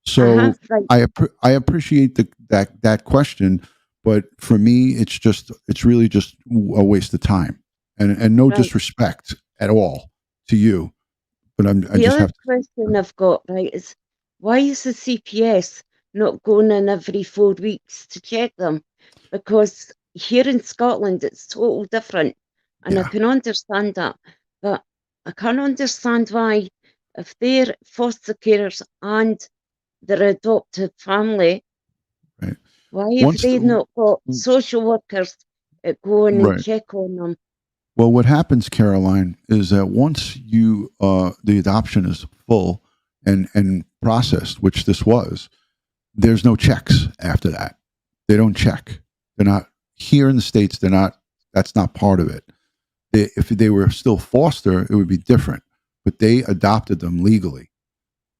So I appreciate that question, but for me, it's really just a waste of time and no disrespect at all to you. But The other question I've got, is why is the CPS not going in every 4 weeks to check them? Because here in Scotland, it's totally different. And I can understand that. But I can't understand why, if they're foster carers and their adopted family, why have they not got social workers going and check on them? Well, what happens, Caroline, is that once you the adoption is full and processed, which this was, there's no checks after that. They don't check. They're not here in the States. They're not. That's not part of it. If they were still foster, it would be different. But they adopted them legally,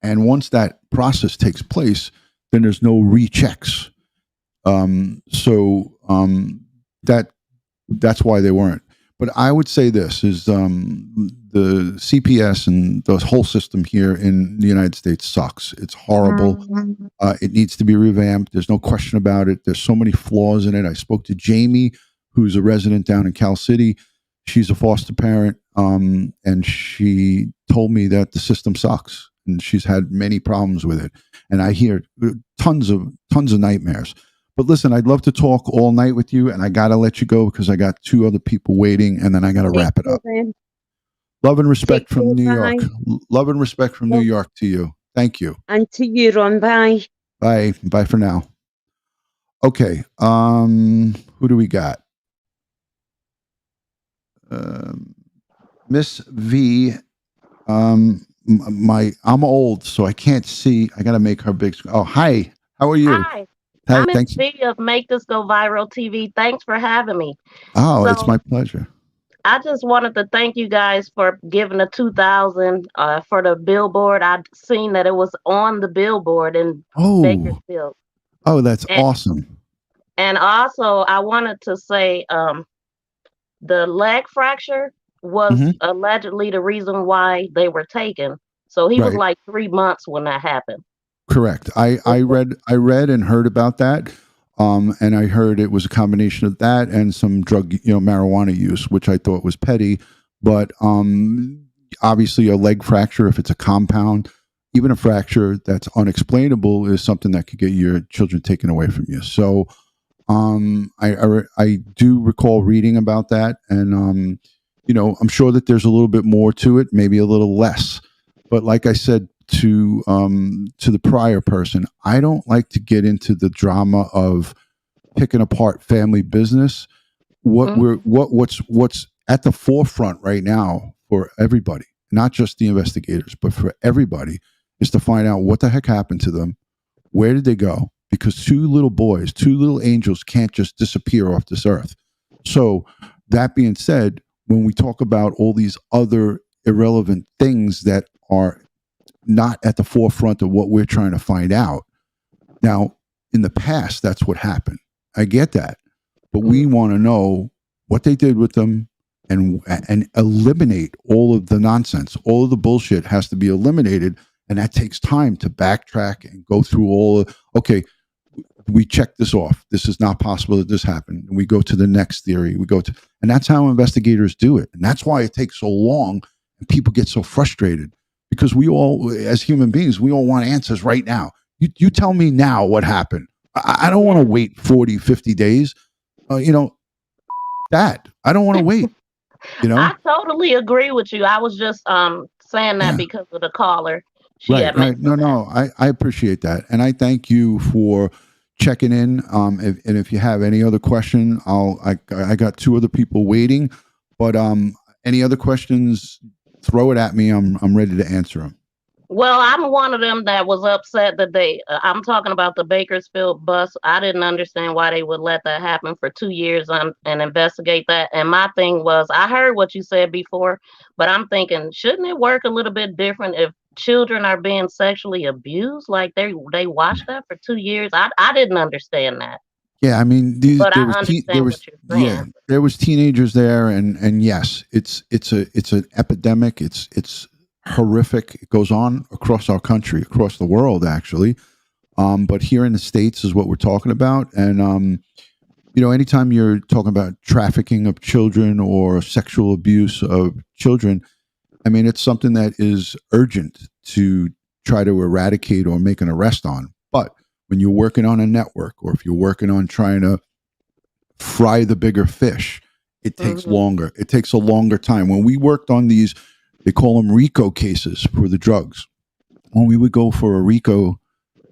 and once that process takes place, then there's no rechecks. That's why they weren't. But I would say this is the CPS and the whole system here in the United States sucks. It's horrible. It needs to be revamped. There's no question about it. There's so many flaws in it. I spoke to Jamie, who's a resident down in Cal City. She's a foster parent, and she told me that the system sucks. and she's had many problems with it. And I hear tons of nightmares. But listen, I'd love to talk all night with you, and I got to let you go because I got 2 other people waiting, and then I got to wrap it up. Love and respect from New York. Love and respect from New York to you. Thank you. And to you, Ron. Bye. Bye. Bye for now. Okay. Who do we got? Miss V. I'm old, so I can't see. I got to make her big. Oh, hi. How are you? Hi. Hi, I'm in thanks. V of Make This Go Viral TV. Thanks for having me. Oh, So it's my pleasure. I just wanted to thank you guys for giving the 2,000 for the billboard. I'd seen that it was on the billboard in Bakersfield. Oh, that's And, awesome. and also, I wanted to say the leg fracture was allegedly the reason why they were taken. So he was Right. like 3 months when that happened. Correct. I read and heard about that. And I heard it was a combination of that and some drug, marijuana use, which I thought was petty. But obviously a leg fracture, if it's a compound, even a fracture that's unexplainable, is something that could get your children taken away from you. So I do recall reading about that. And, I'm sure that there's a little bit more to it, maybe a little less. But like I said, to the prior person, I don't like to get into the drama of picking apart family business. What's at the forefront right now for everybody, not just the investigators, but for everybody, is to find out what the heck happened to them. Where did they go? Because 2 little boys, 2 little angels can't just disappear off this earth. So that being said, when we talk about all these other irrelevant things that are not at the forefront of what we're trying to find out. Now, in the past, that's what happened. I get that. But we want to know what they did with them and eliminate all of the nonsense. All of the bullshit has to be eliminated. And that takes time to backtrack and go through okay, we check this off. This is not possible that this happened. And we go to the next theory. And that's how investigators do it. And that's why it takes so long and people get so frustrated. Because we all, as human beings, we all want answers right now. You tell me now what happened. I don't want to wait 40, 50 days. That. I don't want to wait. I totally agree with you. I was just saying that because of the caller. Right. No, I appreciate that. And I thank you for checking in. And if you have any other question, I got 2 other people waiting. But any other questions, throw it at me. I'm ready to answer them. Well, I'm one of them that was upset that I'm talking about the Bakersfield bus. I didn't understand why they would let that happen for 2 years and investigate that. And my thing was, I heard what you said before, but I'm thinking, shouldn't it work a little bit different if children are being sexually abused? Like they watched that for 2 years. I didn't understand that. Yeah, I mean, there was teenagers there, and yes, it's an epidemic. It's horrific. It goes on across our country, across the world, actually. But here in the States is what we're talking about. And anytime you're talking about trafficking of children or sexual abuse of children, I mean, it's something that is urgent to try to eradicate or make an arrest on. But when you're working on a network, or if you're working on trying to fry the bigger fish, it takes longer. It takes a longer time. When we worked on these, they call them RICO cases for the drugs. When we would go for a RICO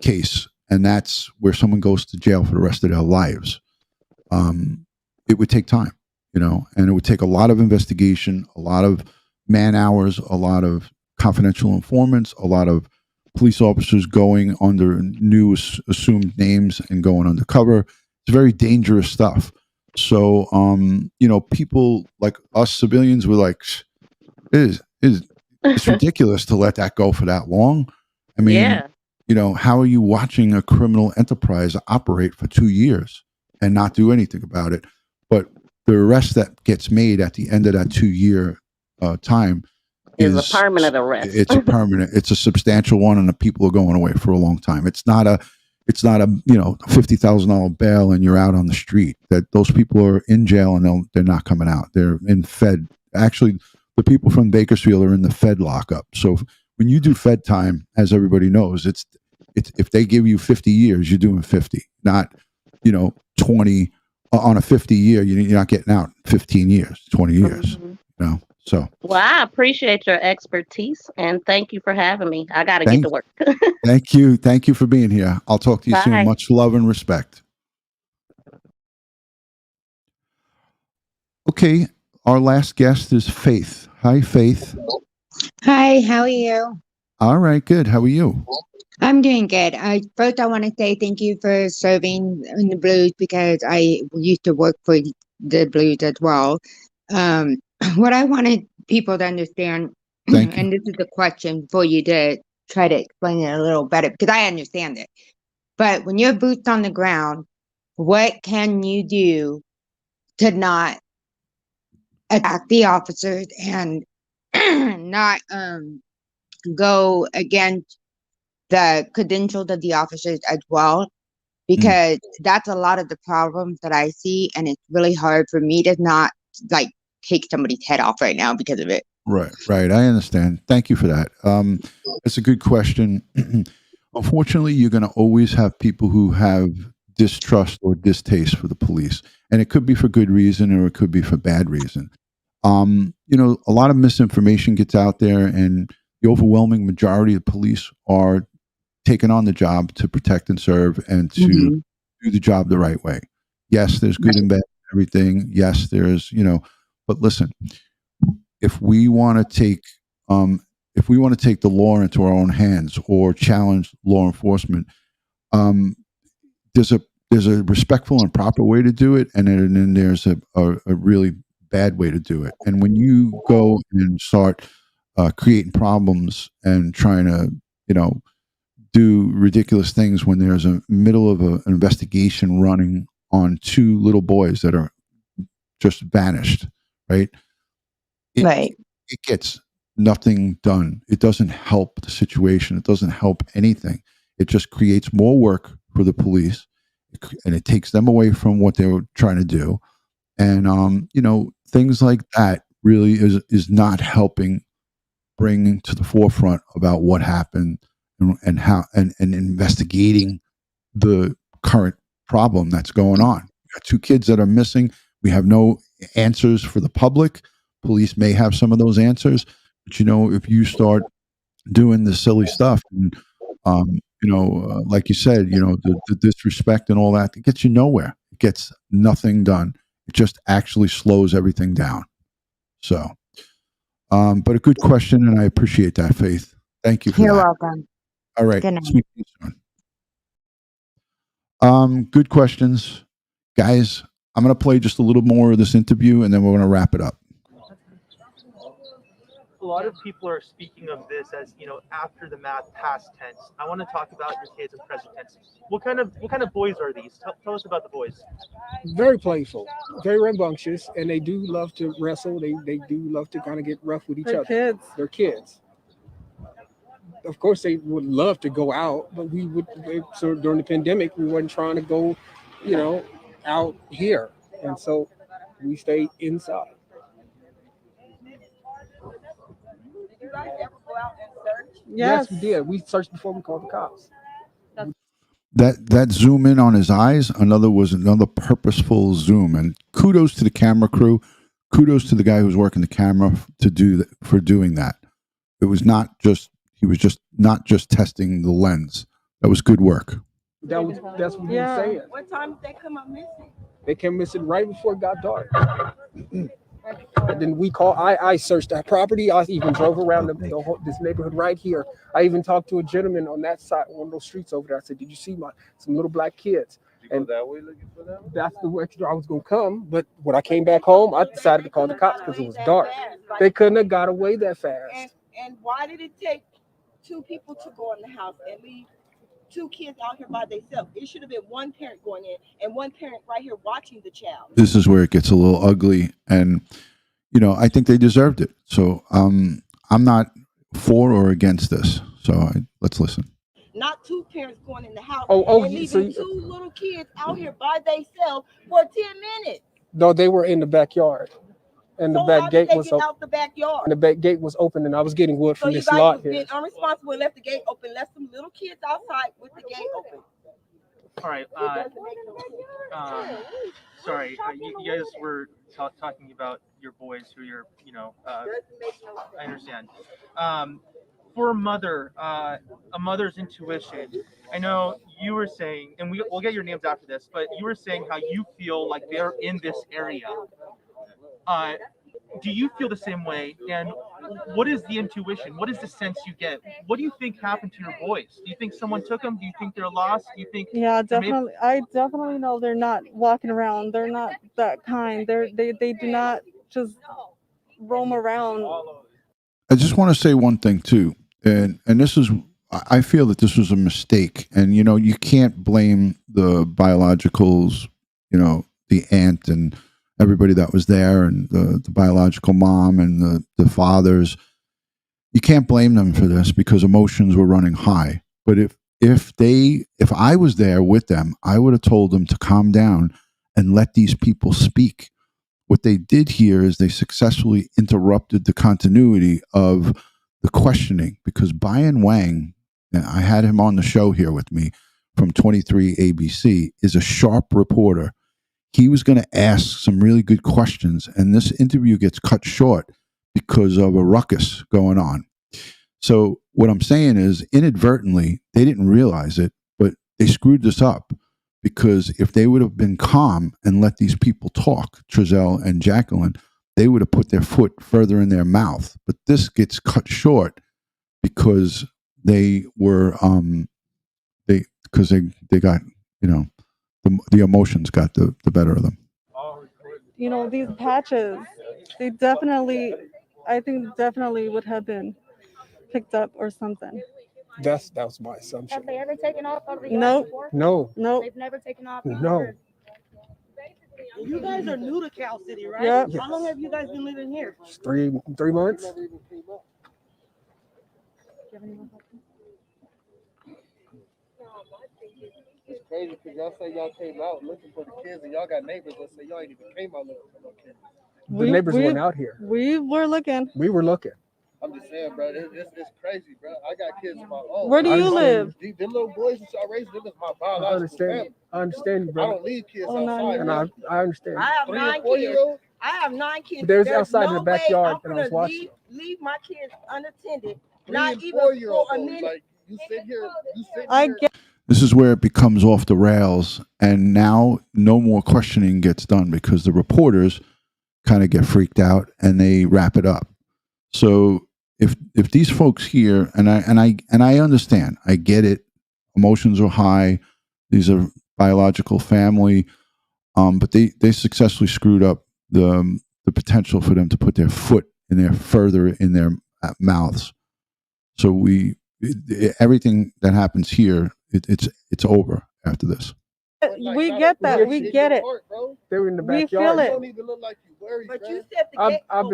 case, and that's where someone goes to jail for the rest of their lives, it would take time, and it would take a lot of investigation, a lot of man hours, a lot of confidential informants, a lot of police officers going under new assumed names and going undercover. It's very dangerous stuff. So, people like us civilians were like, it's ridiculous to let that go for that long. I mean, how are you watching a criminal enterprise operate for 2 years and not do anything about it? But the arrest that gets made at the end of that 2-year time is a permanent arrest. It's a permanent. It's a substantial one, and the people are going away for a long time. It's not a $50,000 bail and you're out on the street. That those people are in jail and they're not coming out. They're in Fed. Actually, the people from Bakersfield are in the Fed lockup. So when you do Fed time, as everybody knows, it's if they give you 50 years, you're doing 50, not 20 on a 50 year. You're not getting out 15 years, 20 years. So. Well, I appreciate your expertise and thank you for having me. I got to get to work. Thank you for being here. I'll talk to you soon. Much love and respect. Okay, our last guest is Faith. Hi, Faith. Hi, how are you? All right, good. How are you? I'm doing good. First, I want to say thank you for serving in the Blues because I used to work for the Blues as well. What I wanted people to understand, and this is a question for you to try to explain it a little better because I understand it. But when you're boots on the ground, what can you do to not attack the officers and not go against the credentials of the officers as well? Because that's a lot of the problems that I see, and it's really hard for me to not like take somebody's head off right now because of it. Right. I understand. Thank you for that. It's a good question. Unfortunately, you're going to always have people who have distrust or distaste for the police, and it could be for good reason or it could be for bad reason. A lot of misinformation gets out there, and the overwhelming majority of police are taken on the job to protect and serve and to do the job the right way. Yes, there's good and bad everything. Yes, there's, but listen, if we want to take the law into our own hands or challenge law enforcement, there's a respectful and proper way to do it, and then there's a really bad way to do it. And when you go and start creating problems and trying to, do ridiculous things when there's a middle of an investigation running on two little boys that are just vanished, right? It gets nothing done. It doesn't help the situation. It doesn't help anything. It just creates more work for the police, and it takes them away from what they were trying to do. And things like that really is not helping bring to the forefront about what happened and how and investigating the current problem that's going on. We got two kids that are missing. We have no answers for the public. Police may have some of those answers, but if you start doing the silly stuff and like you said, the disrespect and all that, it gets you nowhere. It gets nothing done. It just actually slows everything down. So, but a good question, and I appreciate that, Faith. Thank you for You're that. welcome. All right. Good night. Speak to you soon. Good questions. Guys, I'm going to play just a little more of this interview, and then we're going to wrap it up. A lot of people are speaking of this as, after the math, past tense. I want to talk about your kids in present tense. What kind of boys are these? Tell us about the boys. Very playful, very rambunctious, and they do love to wrestle. They do love to kind of get rough with each other. Kids. They're kids. Of course, they would love to go out, but so during the pandemic, we weren't trying to go, out here. And so we stayed inside. Did you guys ever go out and search? Yes, we did. We searched before we called the cops. That zoom in on his eyes, was another purposeful zoom. And kudos to the camera crew. Kudos to the guy who's working the camera for doing that. He was just not just testing the lens. That was good work. That's what he was saying. What time did they come up missing? They came missing right before it got dark. And then I searched that property. I even drove around this neighborhood right here. I even talked to a gentleman on that side, one of those streets over there. I said, "Did you see some little black kids?" And that way looking for them? That's the way I was going to come. But when I came back home, I decided to call the cops because it was dark. They couldn't have got away that fast. And why did it take two people to go in the house and leave two kids out here by themselves? It should have been one parent going in and one parent right here watching the child. This is where it gets a little ugly, and I think they deserved it. So I'm not for or against this. So let's listen. Not two parents going in the house and leaving two little kids out here by themselves for 10 minutes. No, they were in the backyard. And the So back how gate did they was get open. out the backyard? And the back gate was open, and I was getting wood So from you this guys lot was here. being irresponsible and left the gate open, left some little kids outside with the gate open. All right. Sorry, you guys were talking about your boys who you're, I understand. For a mother, a mother's intuition. I know you were saying, and we'll get your names after this, but you were saying how you feel like they're in this area. Do you feel the same way? And what is the intuition? What is the sense you get? What do you think happened to your boys? Do you think someone took them? Do you think they're lost? Do you think? Yeah, definitely. I definitely know they're not walking around. They're not that kind. They do not just roam around. I just want to say one thing too, and this is, I feel that this was a mistake, and you can't blame the biologicals, the aunt and everybody that was there, and the biological mom and the fathers. You can't blame them for this because emotions were running high. But if I was there with them, I would have told them to calm down and let these people speak. What they did here is they successfully interrupted the continuity of the questioning, because Brian Wang, and I had him on the show here with me from 23 ABC, is a sharp reporter. He was going to ask some really good questions, and this interview gets cut short because of a ruckus going on. So what I'm saying is, inadvertently, they didn't realize it, but they screwed this up. Because if they would have been calm and let these people talk, Trezell and Jacqueline, they would have put their foot further in their mouth. But this gets cut short because they were they got, the emotions got the better of them. These patches, they definitely, I think definitely would have been picked up or something. That was my assumption. Have they ever taken off over the Nope. before? No. Nope. They've never taken off? No. You guys are new to Cal City, right? Yep. How long have you guys been living here? It's 3 months. It's crazy because y'all say y'all came out looking for the kids, and y'all got neighbors that say y'all ain't even came out looking for no kids. The neighbors weren't out here. We were looking. We were looking. I'm just saying, bro, it's crazy, bro. I got kids of my own. Where do you live? Them little boys that y'all raised, them is my biological family. I understand you, bro. I don't leave kids outside. And I understand. I have 9 kids. I have 9 kids. There's outside in the no backyard way that I was watching. Leave my kids unattended. 3 Not and even 4-year-old for a though, minute. like you sit here. I get. This is where it becomes off the rails, and now no more questioning gets done because the reporters kind of get freaked out and they wrap it up. So if these folks here, and I understand, I get it, emotions are high, these are biological family, but they successfully screwed up the potential for them to put their foot further in their mouths. So everything that happens here, it's over after this. We get that. We get it. They were in the We backyard. feel it. You don't even look like you worried, But bro. you said the gate. I've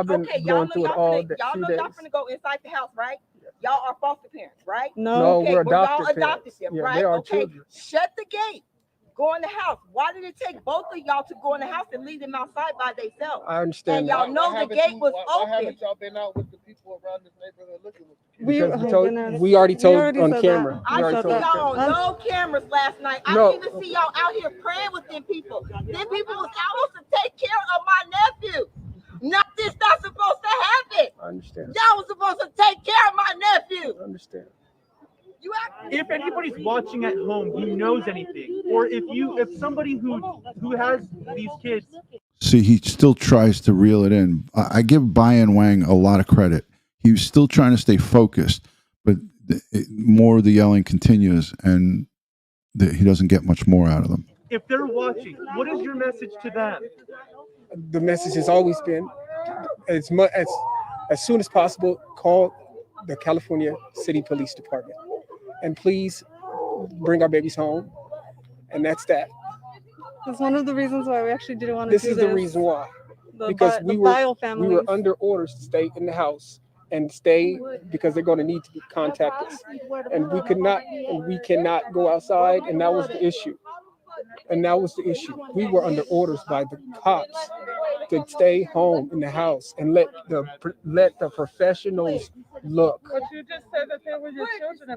been going through it all day. Y'all know y'all finna go inside the house, right? Y'all are foster parents, right? No. Okay, we're well, adopted y'all adopted parents. them, Yeah, right? they are Okay, children. shut the gate. Go in the house. Why did it take both of y'all to go in the house and leave them outside by themselves? I understand And that. y'all know the gate was Why open. haven't y'all been out with the people around this neighborhood looking with the kids? Because we already told on camera. I see y'all on no cameras last night. I No. didn't even see y'all out here praying with them people. Them people was out to take care of my nephew. Nothing's not supposed to happen. I understand. Y'all was supposed to take care of my nephew. I understand. If anybody's watching at home who knows anything, or if somebody who has these kids. See, he still tries to reel it in. I give Brian Wang a lot of credit. He was still trying to stay focused, but more of the yelling continues, and he doesn't get much more out of them. If they're watching, what is your message to them? The message has always been, as soon as possible, call the California City Police Department, and please bring our babies home. And that's that. That's one of the reasons why we actually didn't want to do this. This is the reason why. Because we were under orders to stay in the house and stay because they're going to need to contact us, and we cannot go outside, and that was the issue. We were under orders by the cops to stay home in the house and let the professionals look. But you just said that they were your children.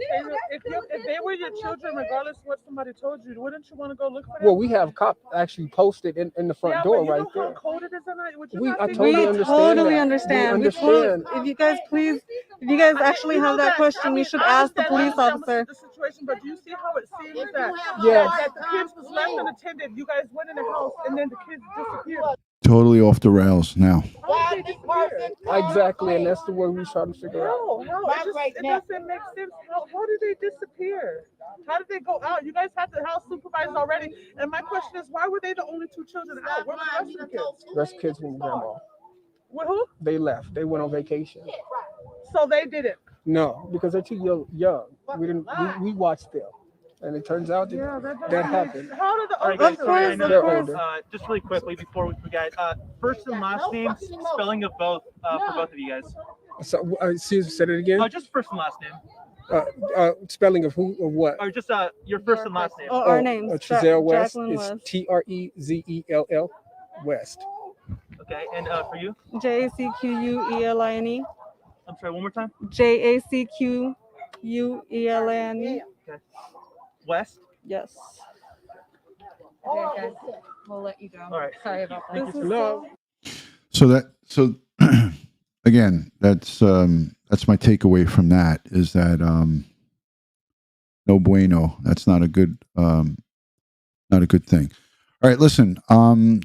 If they were your children, regardless of what somebody told you, wouldn't you want to go look for them? Well, we have cop actually posted in the front door right there. How cold it is at night? I totally understand. If you guys please, if you guys actually have that question, you should ask the police officer. The situation, but do you see how it seems that Yes. that the kids was left unattended? You guys went in the house and then the kids disappeared. Totally off the rails now. How did they disappear? Exactly, and that's the word we're trying to figure out. No, it doesn't make sense. How did they disappear? How did they go out? You guys had the house supervised already. And my question is, why were they the only two children out? Where were the rest of the kids? The rest of the kids went with grandma. With who? They left. They went on vacation. So they didn't? No, because they're too young. We didn't. We watched them, and it turns out that happened. How did the All right, guys, They're older. just really quickly before we forget, first and last name, spelling of both for both of you guys. So, Susan, said it again. Just first and last name. Spelling of who or what? Or just your first and last name. Our names. Trezell West Jacqueline is Trezell West. Okay, and for you? JACQUELINE. I'm sorry, one more time. JACQUELINE. Okay. West? Yes. Okay, guys, we'll let you go. All right. Sorry about that. So again, that's my takeaway from that is that no bueno. That's not a good thing. All right, listen,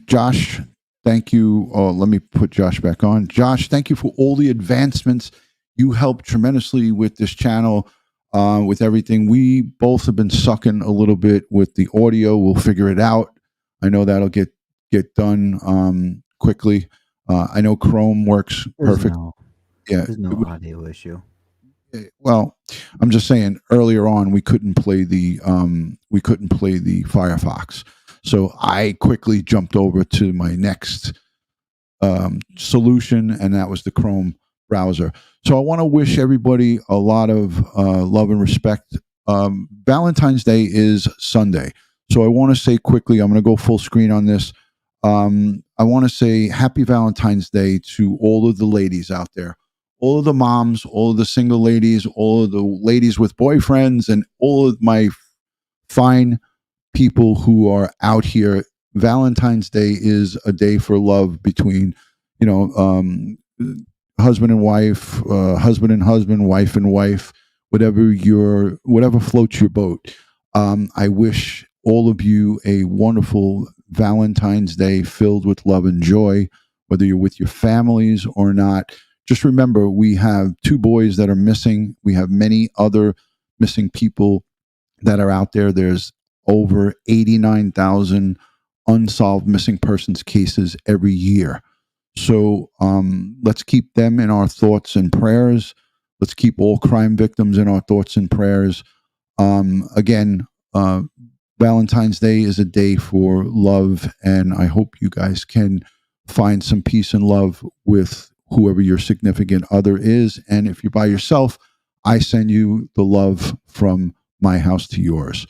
Josh, thank you. Let me put Josh back on. Josh, thank you for all the advancements. You helped tremendously with this channel, with everything. We both have been sucking a little bit with the audio. We'll figure it out. I know that'll get done quickly. I know Chrome works perfect. There's no audio issue. Well, I'm just saying. Earlier on, we couldn't play the Firefox, so I quickly jumped over to my next solution, and that was the Chrome browser. So I want to wish everybody a lot of love and respect. Valentine's Day is Sunday, so I want to say quickly. I'm going to go full screen on this. I want to say Happy Valentine's Day to all of the ladies out there. All of the moms, all of the single ladies, all of the ladies with boyfriends, and all of my fine people who are out here. Valentine's Day is a day for love between, husband and wife, husband and husband, wife and wife, whatever floats your boat. I wish all of you a wonderful Valentine's Day filled with love and joy, whether you're with your families or not. Just remember, we have 2 boys that are missing. We have many other missing people that are out there. There's over 89,000 unsolved missing persons cases every year. So let's keep them in our thoughts and prayers. Let's keep all crime victims in our thoughts and prayers. Again, Valentine's Day is a day for love, and I hope you guys can find some peace and love with whoever your significant other is. And if you're by yourself, I send you the love from my house to yours.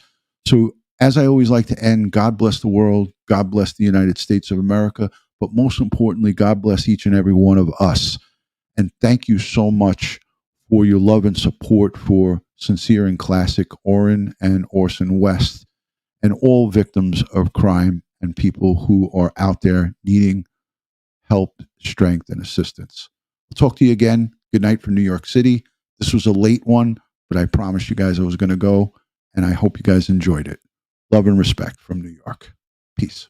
So as I always like to end, God bless the world. God bless the United States of America. But most importantly, God bless each and every one of us. And thank you so much for your love and support for sincere and classic Orin and Orson West and all victims of crime and people who are out there needing help, strength, and assistance. We'll talk to you again. Good night from New York City. This was a late one, but I promised you guys I was going to go, and I hope you guys enjoyed it. Love and respect from New York. Peace.